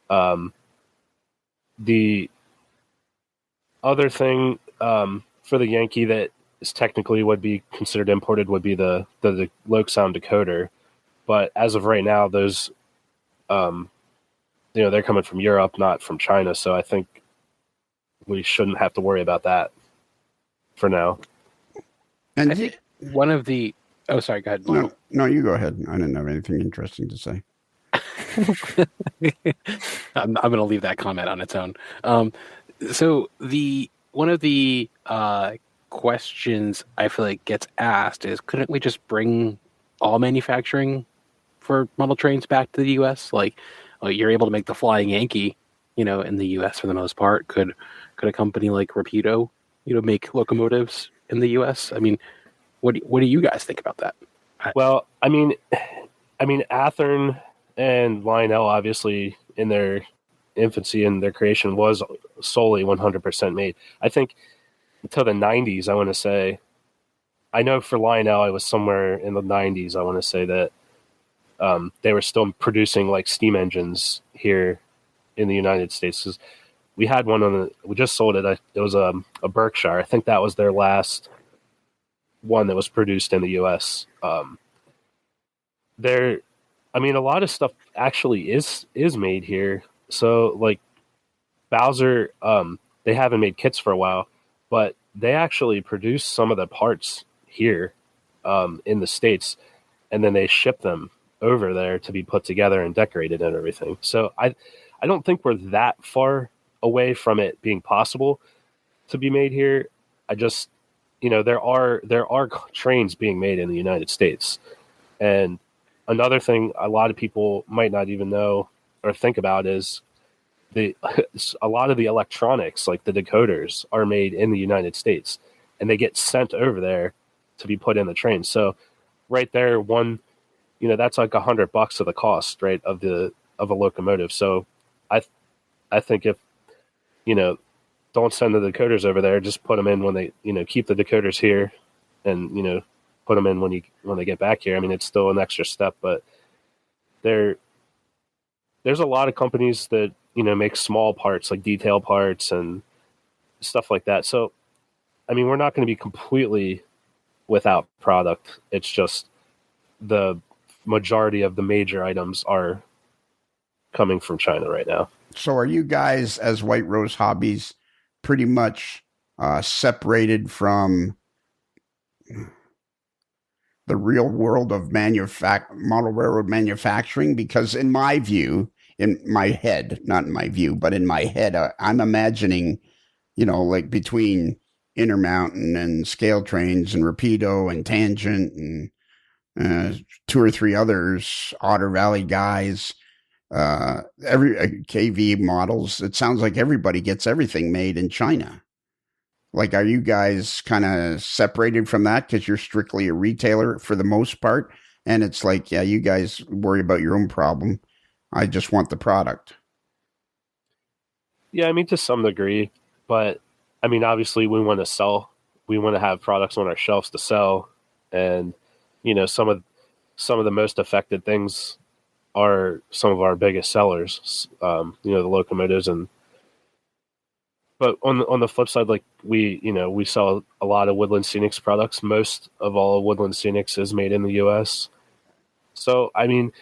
The other thing for the Yankee that is technically would be considered imported would be the Loke Sound decoder, but as of right now, those they're coming from Europe, not from China. So I think we shouldn't have to worry about that for now. And I think one of the sorry, go ahead. No, you go ahead. I didn't have anything interesting to say. I'm going to leave that comment on its own. So one of the questions I feel like gets asked is, couldn't we just bring all manufacturing for model trains back to the U.S.? Like, you're able to make the Flying Yankee, in the U.S. for the most part. Could a company like Rapido, make locomotives in the U.S.? I mean, what do you guys think about that? Well, I mean, Athearn and Lionel, obviously, in their infancy and their creation, was solely 100% made. I think until the 90s, I want to say. I know for Lionel, it was somewhere in the 90s. I want to say that they were still producing like steam engines here in the United States. 'Cause we had one we just sold it. It was a Berkshire. I think that was their last one that was produced in the U.S. A lot of stuff actually is made here. So like Bowser, they haven't made kits for a while, but they actually produce some of the parts here in the States, and then they ship them over there to be put together and decorated and everything. So I don't think we're that far away from it being possible to be made here. I just, there are trains being made in the United States. And another thing a lot of people might not even know or think about is a lot of the electronics, like the decoders, are made in the United States, and they get sent over there to be put in the train. So right there, that's like $100 of the cost, right, of a locomotive. So I think if, don't send the decoders over there, just put them in when they, keep the decoders here and, put them in when they get back here. I mean, it's still an extra step, but there's a lot of companies that, make small parts like detail parts and stuff like that. So, I mean, we're not going to be completely without product. It's just the majority of the major items are coming from China right now. So are you guys, as White Rose Hobbies, pretty much separated from the real world of model railroad manufacturing? Because in my view, in my head, not in my view, but in my head, I'm imagining, like between Intermountain and Scale Trains and Rapido and Tangent and two or three others, Otter Valley guys, every KV models. It sounds like everybody gets everything made in China. Like, are you guys kind of separated from that because you're strictly a retailer for the most part? And it's like, yeah, you guys worry about your own problem. I just want the product. Yeah, I mean, to some degree, but I mean, obviously we want to sell. We want to have products on our shelves to sell. And, some of the most affected things are some of our biggest sellers, the locomotives. But on the flip side, like we sell a lot of Woodland Scenics products. Most of all Woodland Scenics is made in the U.S. So, I mean,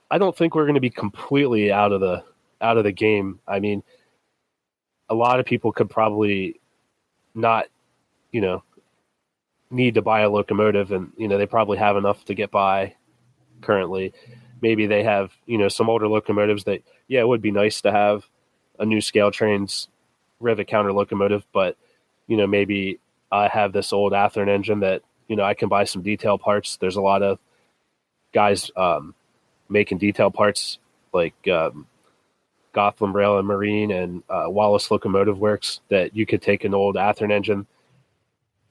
I don't think we're going to be completely out of the game. I mean, a lot of people could probably not, need to buy a locomotive, and they probably have enough to get by currently. Maybe they have some older locomotives that it would be nice to have a new Scale Trains rivet counter locomotive, but maybe I have this old Athearn engine that I can buy some detail parts. There's a lot of guys making detail parts like Gotham Rail and Marine and Wallace Locomotive Works that you could take an old Athearn engine,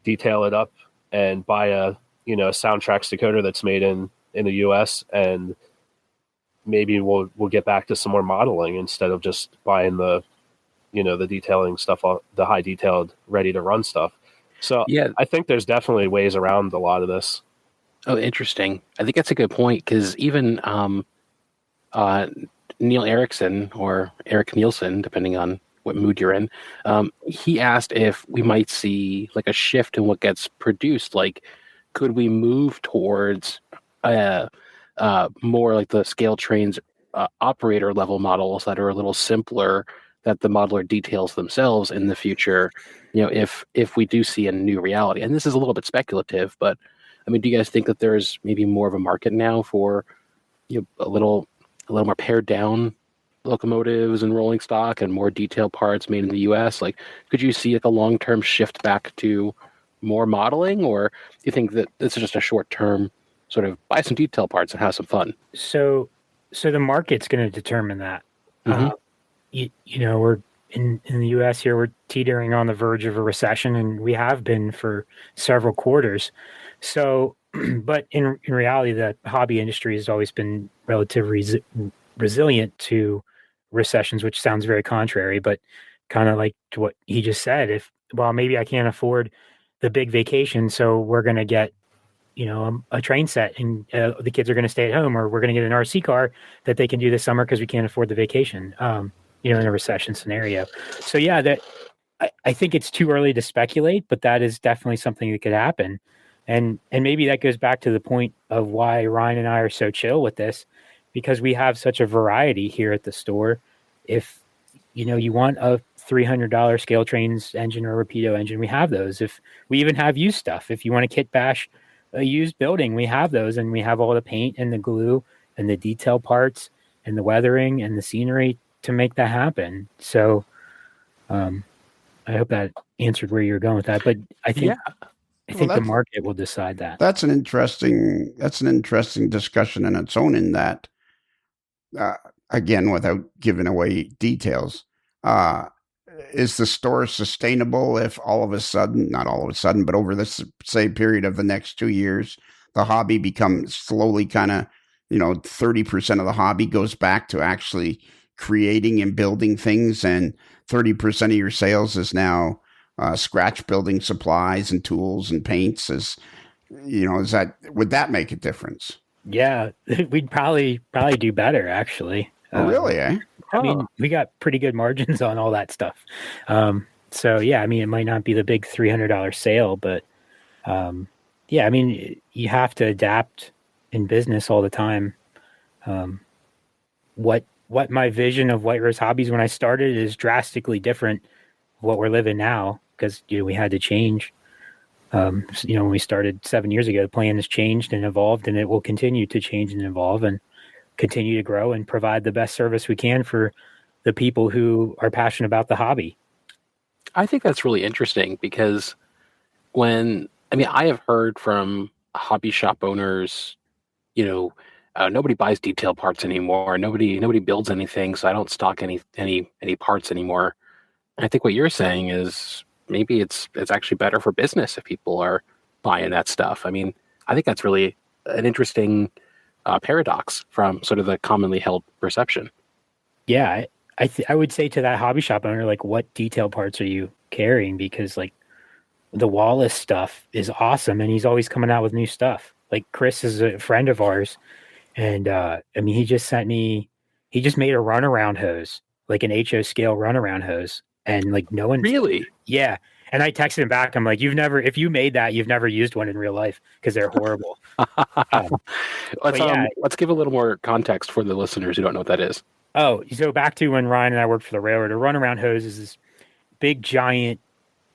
detail it up, and buy a Soundtrax decoder that's made in the U.S. and maybe we'll get back to some more modeling instead of just buying the detailing stuff, the high detailed, ready to run stuff. So yeah, I think there's definitely ways around a lot of this. Oh, interesting. I think that's a good point because even Neil Erickson or Eric Nielsen, depending on what mood you're in, he asked if we might see like a shift in what gets produced. Like, could we move towards more like the Scale Trains operator level models that are a little simpler, that the modeler details themselves in the future, if we do see a new reality? And this is a little bit speculative, but I mean, do you guys think that there's maybe more of a market now for a little more pared down locomotives and rolling stock and more detailed parts made in the U.S.? Like, could you see like a long-term shift back to more modeling, or do you think that this is just a short-term sort of buy some detail parts and have some fun. So the market's going to determine that. Mhm. You know, we're in the U.S. here. We're teetering on the verge of a recession, and we have been for several quarters. So, but in reality, the hobby industry has always been relatively resilient to recessions, which sounds very contrary, but kind of like to what he just said. If well, maybe I can't afford the big vacation, so we're going to get a train set, and the kids are going to stay at home, or we're going to get an RC car that they can do this summer because we can't afford the vacation. In a recession scenario. So yeah, that I think it's too early to speculate, but that is definitely something that could happen. And maybe that goes back to the point of why Ryan and I are so chill with this, because we have such a variety here at the store. If you want a $300 scale trains engine or a Rapido engine, we have those. If we even have used stuff, if you want to kit bash a used building, we have those, and we have all the paint and the glue and the detail parts and the weathering and the scenery to make that happen. So I hope that answered where you're going with that. But I think the market will decide that. That's an interesting discussion in its own, in that again, without giving away details, is the store sustainable if all of a sudden, not all of a sudden, but over this, say, period of the next 2 years, the hobby becomes slowly kind of, 30% of the hobby goes back to actually creating and building things, and 30% of your sales is now scratch building supplies and tools and paints. Would that make a difference? Yeah, we'd probably do better, actually. Oh, really? I mean, we got pretty good margins on all that stuff. So yeah, I mean, it might not be the big $300 sale, but yeah, I mean, you have to adapt in business all the time. What my vision of White Rose Hobbies when I started is drastically different what we're living now, because we had to change. When we started 7 years ago, the plan has changed and evolved, and it will continue to change and evolve and continue to grow and provide the best service we can for the people who are passionate about the hobby. I think that's really interesting, because I have heard from hobby shop owners, nobody buys detail parts anymore. Nobody builds anything, so I don't stock any parts anymore. And I think what you're saying is maybe it's actually better for business if people are buying that stuff. I mean, I think that's really an interesting paradox from sort of the commonly held perception. Yeah, I would say to that hobby shop owner, like, what detail parts are you carrying? Because like the Wallace stuff is awesome, and he's always coming out with new stuff. Like Chris is a friend of ours, and he just made a runaround hose, like an HO scale runaround hose, and like no one really, yeah. And I texted him back. I'm like, if you made that, you've never used one in real life, because they're horrible. Let's give a little more context for the listeners who don't know what that is. Oh, so back to when Ryan and I worked for the railroad, a runaround hose is this big, giant,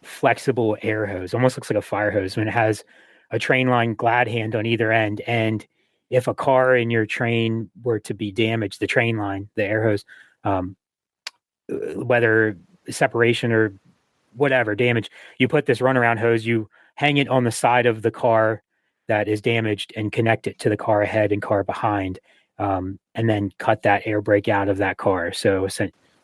flexible air hose. Almost looks like a fire hose, when it has a train line glad hand on either end. And if a car in your train were to be damaged, the train line, the air hose, whether separation or whatever damage, you put this runaround hose, you hang it on the side of the car that is damaged and connect it to the car ahead and car behind, and then cut that air brake out of that car. So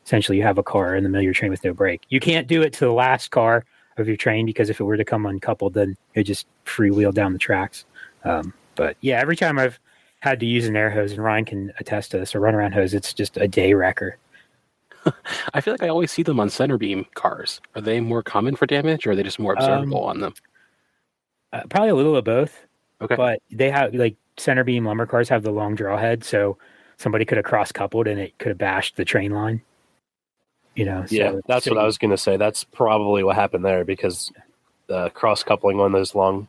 essentially you have a car in the middle of your train with no brake. You can't do it to the last car of your train, because if it were to come uncoupled, then it just freewheel down the tracks. But yeah, every time I've had to use an air hose, and Ryan can attest to this, a runaround hose, it's just a day wrecker. I feel like I always see them on center beam cars. Are they more common for damage, or are they just more observable on them? Probably a little of both. Okay. But they have, like, center beam lumber cars have the long draw head, so somebody could have cross coupled and it could have bashed the train line. Yeah, that's what I was going to say. That's probably what happened there, because the cross coupling on those long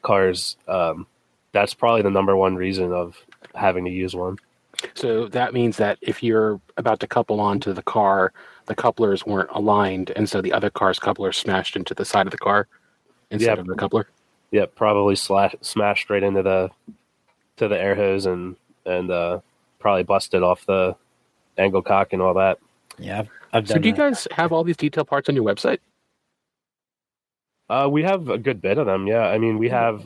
cars, that's probably the number one reason of having to use one. So that means that if you're about to couple onto the car, the couplers weren't aligned, and so the other car's coupler smashed into the side of the car instead of the coupler? Yeah, probably smashed right into the air hose and probably busted off the angle cock and all that. Yeah, I've done So do you guys have all these detail parts on your website? We have a good bit of them, yeah. I mean, we have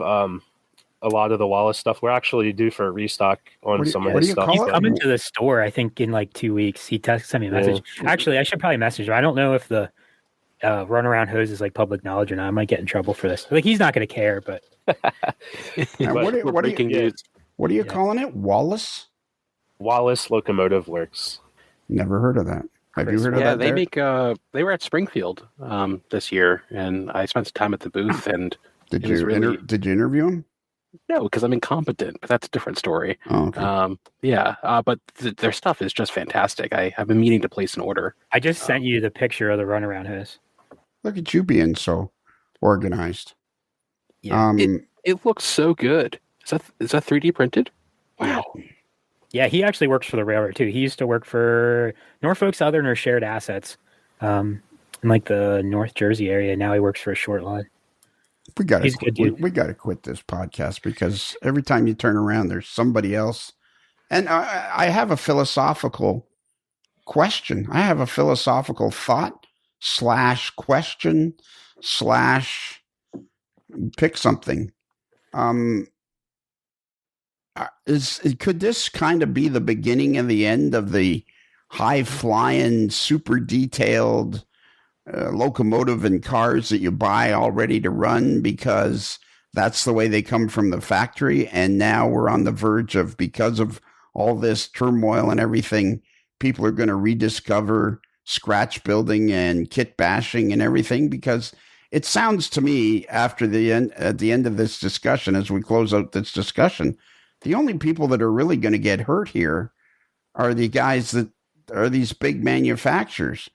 a lot of the Wallace stuff. We're actually due for a restock on some of what his do you stuff. call He's it? coming to the store, I think, in like 2 weeks. He sent me a message. Actually, I should probably message him. I don't know if the runaround hose is like public knowledge or not. I might get in trouble for this. Like, he's not going to care, but And what are breaking you news. what are you calling it? Wallace? Wallace Locomotive Works. Never heard of that. Have you heard of Yeah, that? they Derek? make. They were at Springfield this year, and I spent some time at the booth. And Did it was you really did you interview him? no, because I'm incompetent. But that's a different story. Oh, okay. But their stuff is just fantastic. I've been meaning to place an order. I just sent you the picture of the runaround hose. Look at you being so organized. Yeah. It looks so good. Is that 3D printed? Wow. Yeah, he actually works for the railroad too. He used to work for Norfolk Southern or Shared Assets, in like the North Jersey area. Now he works for a short line. We got He's a good dude. we got to quit this podcast because every time you turn around, there's somebody else. And I have a philosophical question. I have a philosophical thought / question / pick something. Could this kind of be the beginning and the end of the high flying, super detailed locomotive and cars that you buy all ready to run because that's the way they come from the factory? And now we're on the verge of, because of all this turmoil and everything, people are going to rediscover scratch building and kit bashing and everything, because it sounds to me at the end of this discussion, as we close out this discussion, the only people that are really going to get hurt here are the guys that are these big manufacturers,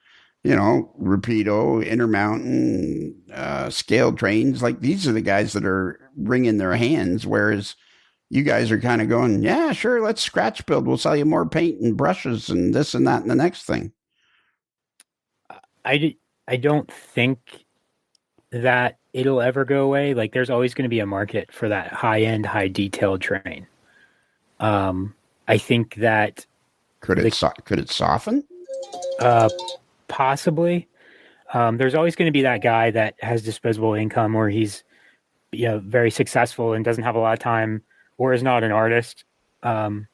Rapido, Intermountain, Scale Trains. Like, these are the guys that are wringing their hands, whereas you guys are kind of going, yeah, sure, let's scratch build. We'll sell you more paint and brushes and this and that and the next thing. I don't think that it'll ever go away. Like, there's always going to be a market for that high-end, high-detailed train. I think that could it soften? Possibly. There's always going to be that guy that has disposable income, or he's very successful and doesn't have a lot of time, or is not an artist. That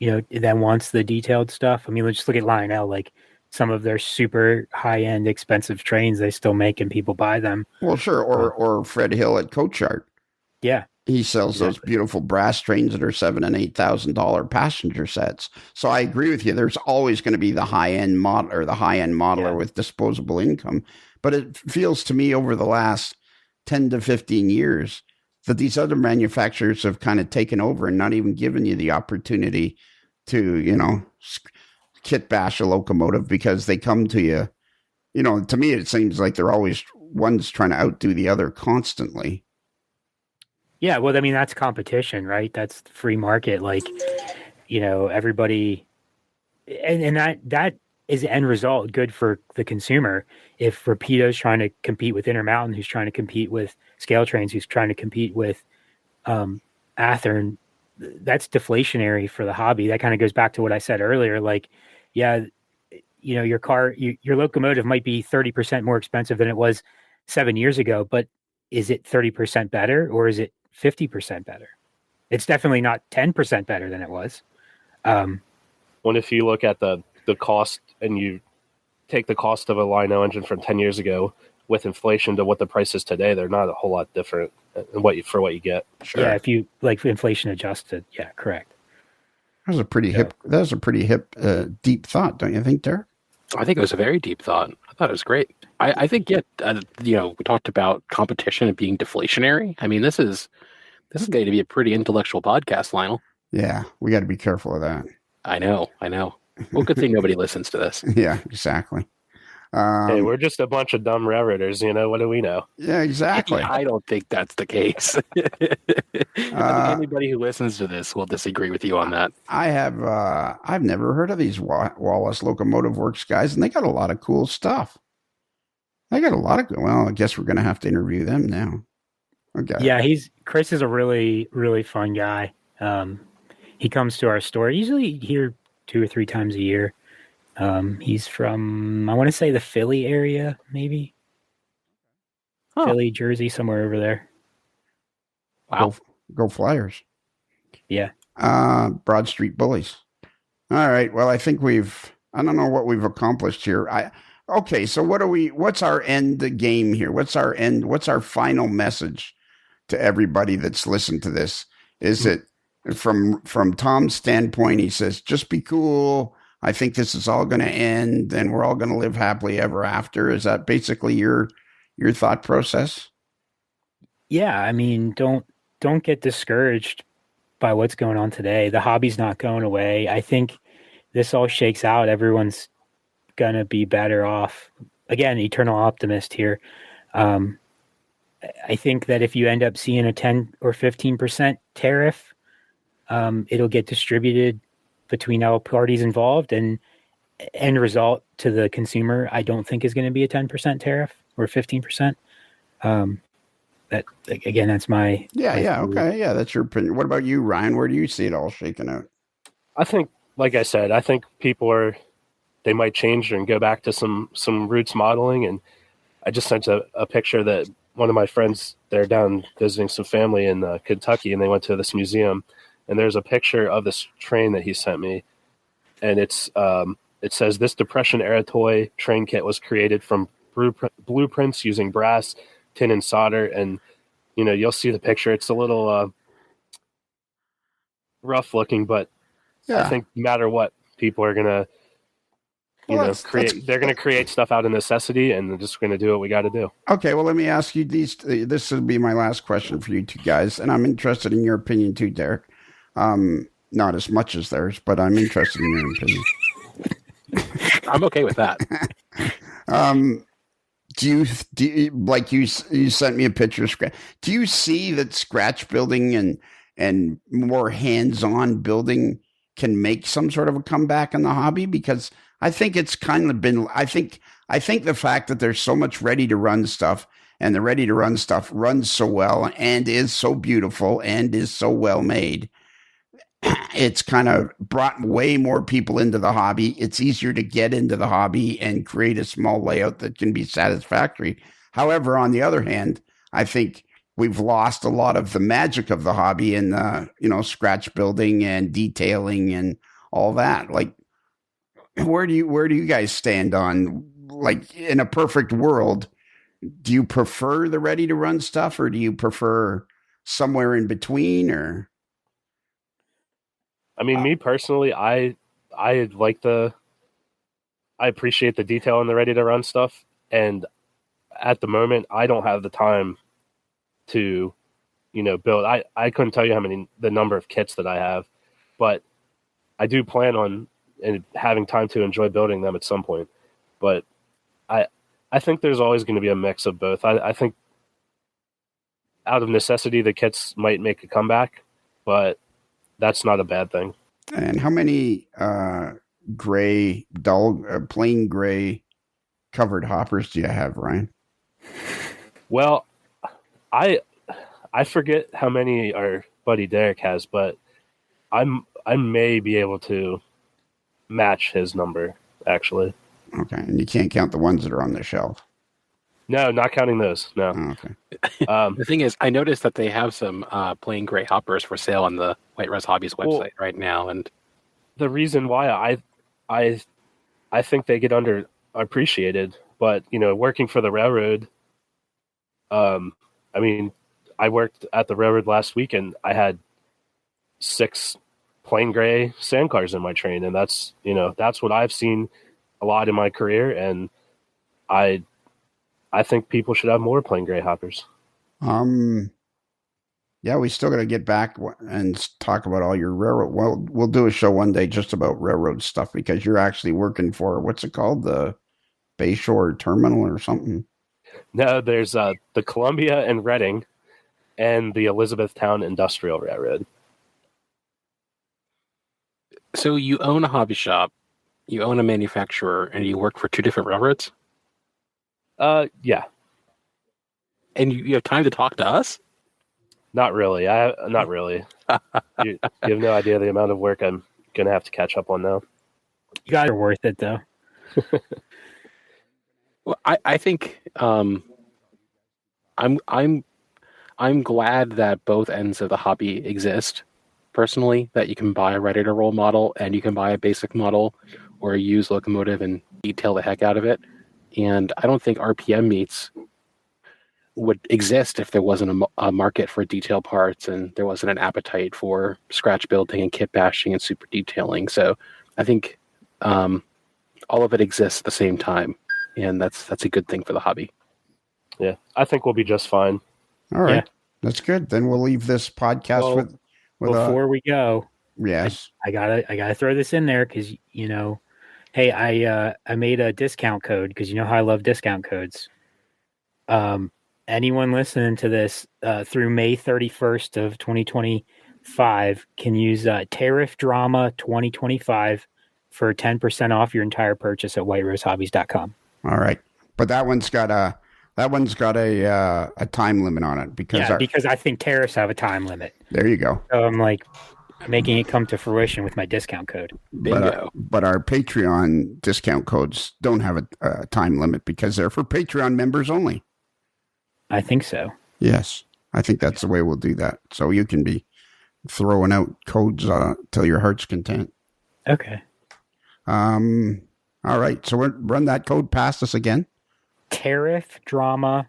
wants the detailed stuff. I mean, let's just look at Lionel. Like, some of their super high-end, expensive trains they still make, and people buy them. Well, sure. Or Fred Hill at Coachart. Yeah. He sells those beautiful brass trains that are $7,000 and $8,000 passenger sets. So I agree with you. There's always going to be the high-end model or the high-end modeler with disposable income. But it feels to me over the last 10 to 15 years that these other manufacturers have kind of taken over and not even given you the opportunity to, kit bash a locomotive, because they come to you. To me, it seems like they're always one's trying to outdo the other constantly. Yeah, well, I mean, that's competition, right? That's free market. Like, everybody, and that is the end result good for the consumer. If Rapido's trying to compete with Intermountain, who's trying to compete with Scale Trains, who's trying to compete with Athearn, that's deflationary for the hobby. That kind of goes back to what I said earlier. Like, yeah, your car, your locomotive might be 30% more expensive than it was 7 years ago, but is it 30% better, or is it 50% better? It's definitely not 10% better than it was. When if you look at the cost and you take the cost of a Lionel engine from 10 years ago with inflation to what the price is today, they're not a whole lot different for what you get. Sure. Yeah, if you like inflation adjusted. Yeah, correct. That was a pretty hip, deep thought, don't you think, Derek? I think it was a very deep thought. I thought it was great. I think, we talked about competition and being deflationary. I mean, this is going to be a pretty intellectual podcast, Lionel. Yeah, we got to be careful of that. I know. Well, good thing nobody listens to this. Yeah, exactly. Hey, we're just a bunch of dumb railroaders, what do we know? Yeah, exactly. I don't think that's the case. I think anybody who listens to this will disagree with you on that. I've never heard of these Wallace Locomotive Works guys, and they got a lot of cool stuff. I guess we're going to have to interview them now. Okay. Yeah, Chris is a really, really fun guy. He comes to our store usually here 2 or 3 times a year. He's from, I want to say, the Philly area, maybe. Philly, Jersey, somewhere over there. Wow. Go Flyers. Yeah. Broad Street Bullies. All right. Well, I think I don't know what we've accomplished here. Okay. So what's our end game here? What's our final message to everybody that's listened to this? Is it from Tom's standpoint? He says, just be cool. I think this is all going to end and we're all going to live happily ever after. Is that basically your thought process? Yeah. I mean, don't get discouraged by what's going on today. The hobby's not going away. I think this all shakes out. Everyone's going to be better off. Again, eternal optimist here. I think that if you end up seeing a 10 or 15% tariff, it'll get distributed between all parties involved, and end result to the consumer, I don't think is going to be a 10% tariff or 15%. That again, that's my okay, that's your opinion. What about you, Ryan? Where do you see it all shaking out? I think, like I said, I think people they might change and go back to some roots modeling. And I just sent a picture that one of my friends, they're down visiting some family in Kentucky, and they went to this museum, and there's a picture of this train that he sent me, and it says, this Depression era toy train kit was created from blueprints using brass, tin, and solder. And you'll see the picture. It's a little rough looking, but I think no matter what, people are gonna create. They're gonna create stuff out of necessity, and they're just gonna do what we got to do. Okay, well, let me ask you these. This will be my last question for you two guys, and I'm interested in your opinion too, Derek. Not as much as theirs, but I'm interested in your opinion. I'm okay with that. Do you like you sent me a picture of Scratch? Do you see that scratch building and more hands-on building can make some sort of a comeback in the hobby? Because I think it's kind of been. I think the fact that there's so much ready-to-run stuff, and the ready-to-run stuff runs so well and is so beautiful and is so well made, it's kind of brought way more people into the hobby. It's easier to get into the hobby and create a small layout that can be satisfactory. However, on the other hand, I think we've lost a lot of the magic of the hobby in scratch building and detailing and all that. Like, where do you guys stand on, like, in a perfect world, do you prefer the ready to run stuff, or do you prefer somewhere in between? Or I mean, me personally, I appreciate the detail in the ready to run stuff, and at the moment, I don't have the time to, build. I couldn't tell you the number of kits that I have, but I do plan on having time to enjoy building them at some point. But I think there's always going to be a mix of both. I think out of necessity, the kits might make a comeback, but that's not a bad thing. And how many plain gray covered hoppers do you have, Ryan? Well, I forget how many our buddy Derek has, but I may be able to match his number, actually. Okay, and you can't count the ones that are on the shelf. No, not counting those. No. Oh, okay. The thing is, I noticed that they have some plain gray hoppers for sale on the White Rose Hobbies website right now, and the reason why I think they get underappreciated, but working for the railroad, I mean, I worked at the railroad last week, and I had 6 plain gray sand cars in my train, and that's what I've seen a lot in my career, and I think people should have more plain gray hoppers. Yeah, we still got to get back and talk about all your railroad. Well, we'll do a show one day just about railroad stuff, because you're actually working for, what's it called, the Bayshore Terminal or something? No, there's the Columbia and Reading and the Elizabethtown Industrial Railroad. So you own a hobby shop, you own a manufacturer, and you work for 2 different railroads? Yeah. And you have time to talk to us? Not really. Not really. You have no idea the amount of work I'm going to have to catch up on now. You guys are worth it, though. Well, I think I'm I'm glad that both ends of the hobby exist. Personally, that you can buy a ready-to-roll model and you can buy a basic model or a used locomotive and detail the heck out of it. And I don't think RPM meets would exist if there wasn't a market for detail parts and there wasn't an appetite for scratch building and kit bashing and super detailing. So I think all of it exists at the same time, and that's a good thing for the hobby. Yeah, I think we'll be just fine. All right. Yeah. That's good. Then we'll leave this podcast Well, with before we go, yes. I gotta throw this in there because hey, I made a discount code because you know how I love discount codes. Anyone listening to this through May 31st of 2025 can use Tariff Drama 2025 for 10% off your entire purchase at whiterosehobbies.com. All right. But that one's got a time limit on it because I think tariffs have a time limit. There you go. So I'm like making it come to fruition with my discount code. Bingo. But our Patreon discount codes don't have a time limit because they're for Patreon members only. I think so. Yes. I think that's the way we'll do that. So you can be throwing out codes till your heart's content. Okay. All right. So we'll run that code past us again. Tariff Drama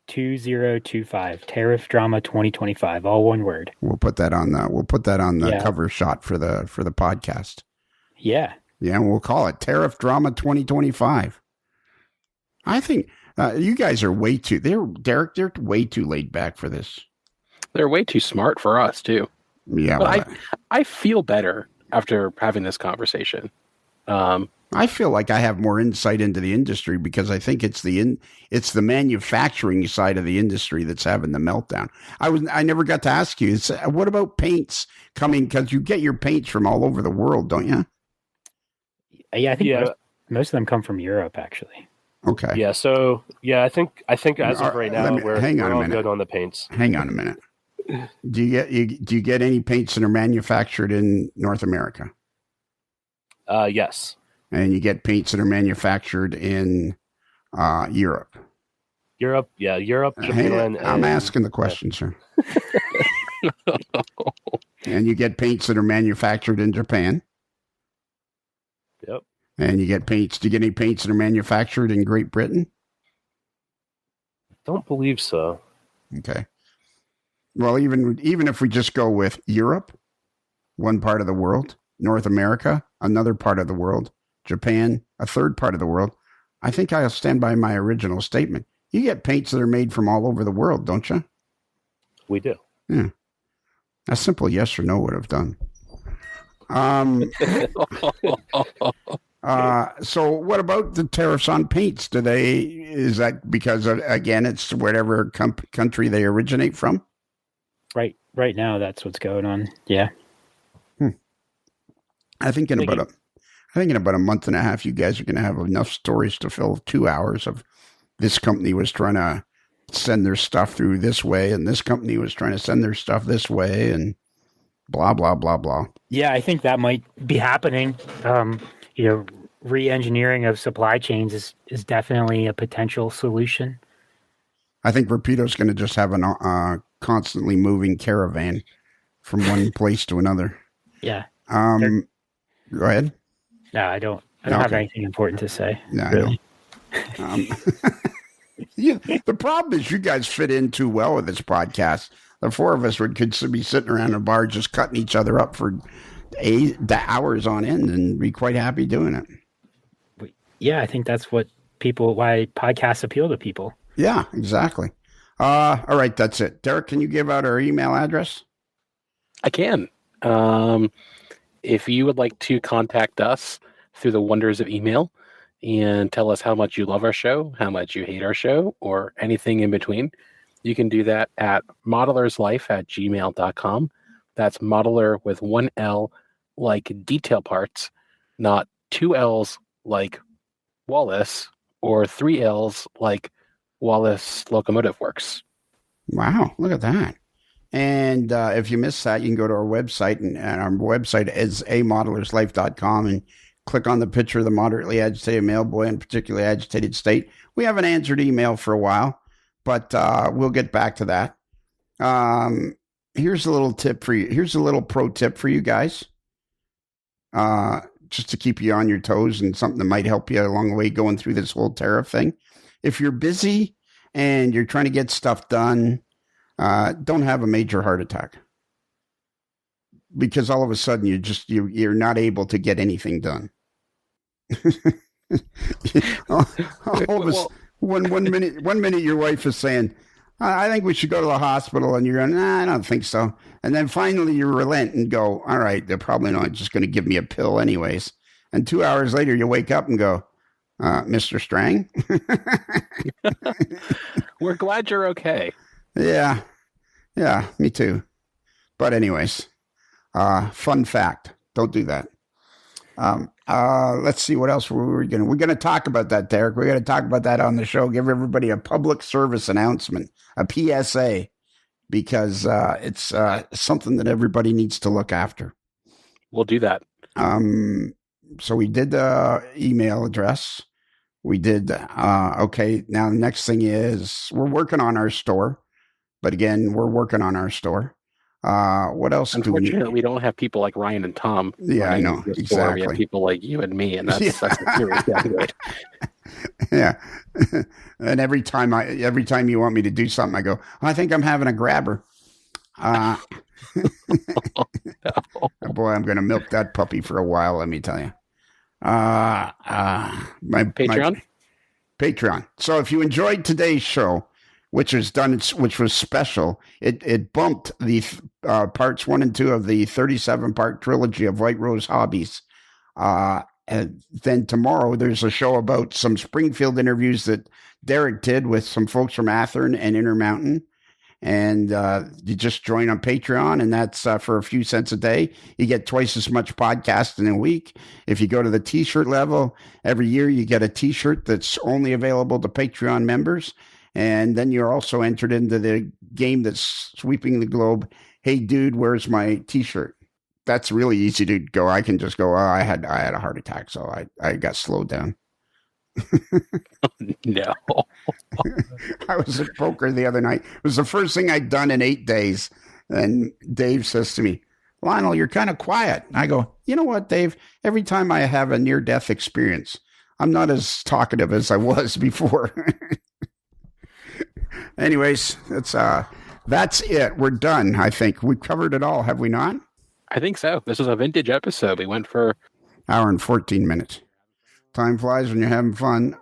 2025. Tariff Drama 2025. All one word. We'll put that on the cover shot for the podcast. Yeah. Yeah, and we'll call it Tariff Drama 2025. I think you guys are Derek, they're way too laid back for this. They're way too smart for us too. Yeah. But I feel better after having this conversation. I feel like I have more insight into the industry because I think it's the manufacturing side of the industry that's having the meltdown. I never got to ask you. What about paints coming? Because you get your paints from all over the world, don't you? Yeah, I think most of them come from Europe, actually. Okay. Yeah. So I think as of right now we're all good on the paints. Hang on a minute. Do you get any paints that are manufactured in North America? Yes. And you get paints that are manufactured in Europe. Europe, Japan. I'm asking the question, sir. And you get paints that are manufactured in Japan. Yep. And you get paints. Do you get any paints that are manufactured in Great Britain? Don't believe so. Okay. Well, even if we just go with Europe, one part of the world, North America, another part of the world, Japan, a third part of the world, I think I'll stand by my original statement. You get paints that are made from all over the world, don't you? We do. Yeah. A simple yes or no would have done. So what about the tariffs on paints? Is that because again, it's whatever country they originate from? Right now, that's what's going on. Yeah. I think in about a month and a half, you guys are going to have enough stories to fill 2 hours of this company was trying to send their stuff through this way, and this company was trying to send their stuff this way, and blah, blah, blah, blah. Yeah, I think that might be happening. Re-engineering of supply chains is definitely a potential solution. I think Rapido's going to just have a constantly moving caravan from one place to another. Yeah. Go ahead. No, I don't have anything important to say. No, really. The problem is you guys fit in too well with this podcast. The four of us could be sitting around a bar just cutting each other up for hours on end and be quite happy doing it. Yeah, I think that's why podcasts appeal to people. Yeah, exactly. All right, that's it. Derek, can you give out our email address? I can. If you would like to contact us through the wonders of email and tell us how much you love our show, how much you hate our show, or anything in between, you can do that at modellerslife@gmail.com. That's modeler with one L like detail parts, not two L's like Wallace or three L's like Wallace Locomotive Works. Wow, look at that. And if you missed that, you can go to our website, and our website is amodellerslife.com, and click on the picture of the moderately agitated male boy in a particularly agitated state. We haven't answered email for a while, but we'll get back to that. Here's a little tip for you. Here's a little pro tip for you guys. Just to keep you on your toes and something that might help you along the way going through this whole tariff thing. If you're busy and you're trying to get stuff done, don't have a major heart attack. Because all of a sudden you're not able to get anything done. One minute your wife is saying, I think we should go to the hospital, and you're going, nah, I don't think so. And then finally you relent and go, all right, they're probably not just going to give me a pill anyways. And 2 hours later you wake up and go, Mr. Strang? We're glad you're okay. Yeah, me too. But anyways, fun fact, don't do that. Let's see what else we're going to talk about that, Derek. We're going to talk about that on the show. Give everybody a public service announcement, a PSA, because it's something that everybody needs to look after. We'll do that. So we did the email address. We did, okay. Now the next thing is we're working on our store, but again, we're working on our store. What else do we need? We don't have people like Ryan and Tom. Yeah, I know. Exactly. We have people like you and me, and that's really good. Yeah. And every time you want me to do something, I go, I think I'm having a grabber. No. Boy, I'm going to milk that puppy for a while, let me tell you. My Patreon. So if you enjoyed today's show, which was special, it bumped the parts 1 and 2 of the 37-part trilogy of White Rose Hobbies. And then tomorrow there's a show about some Springfield interviews that Derek did with some folks from Athern and Intermountain. And you just join on Patreon, and that's for a few cents a day. You get twice as much podcasting in a week. If you go to the T-shirt level, every year you get a T-shirt that's only available to Patreon members. And then you're also entered into the game that's sweeping the globe. Hey, dude, where's my T-shirt? That's really easy to go. I can just go, I had a heart attack, so I got slowed down. No. I was at poker the other night. It was the first thing I'd done in 8 days. And Dave says to me, Lionel, you're kind of quiet. I go, you know what, Dave? Every time I have a near-death experience, I'm not as talkative as I was before. Anyways, that's it. We're done, I think. We've covered it all, have we not? I think so. This was a vintage episode. We went for hour and 14 minutes. Time flies when you're having fun.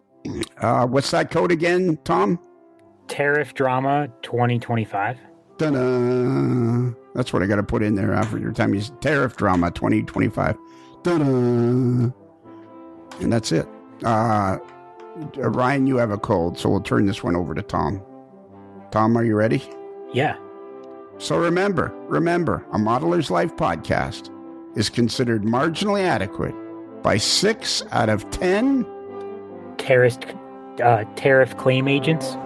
What's that code again, Tom? Tariff Drama 2025. Ta-da! That's what I got to put in there after your time. Is Tariff Drama 2025. Ta-da! And that's it. Ryan, you have a cold, so we'll turn this one over to Tom. Tom, are you ready? Yeah. So remember, a Modeler's Life podcast is considered marginally adequate by 6 out of 10 tariff claim agents.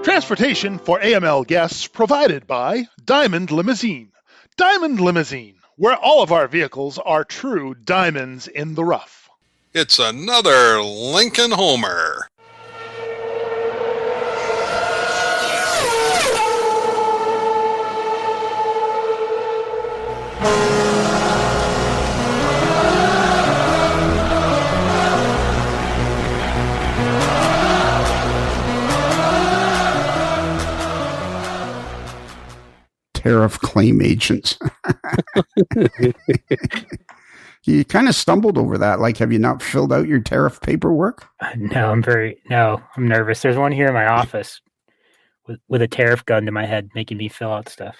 Transportation for AML guests provided by Diamond Limousine. Diamond Limousine, where all of our vehicles are true diamonds in the rough. It's another Lincoln Homer. Tariff claim agents. You kind of stumbled over that. Like, have you not filled out your tariff paperwork? No, I'm nervous. There's one here in my office with a tariff gun to my head making me fill out stuff.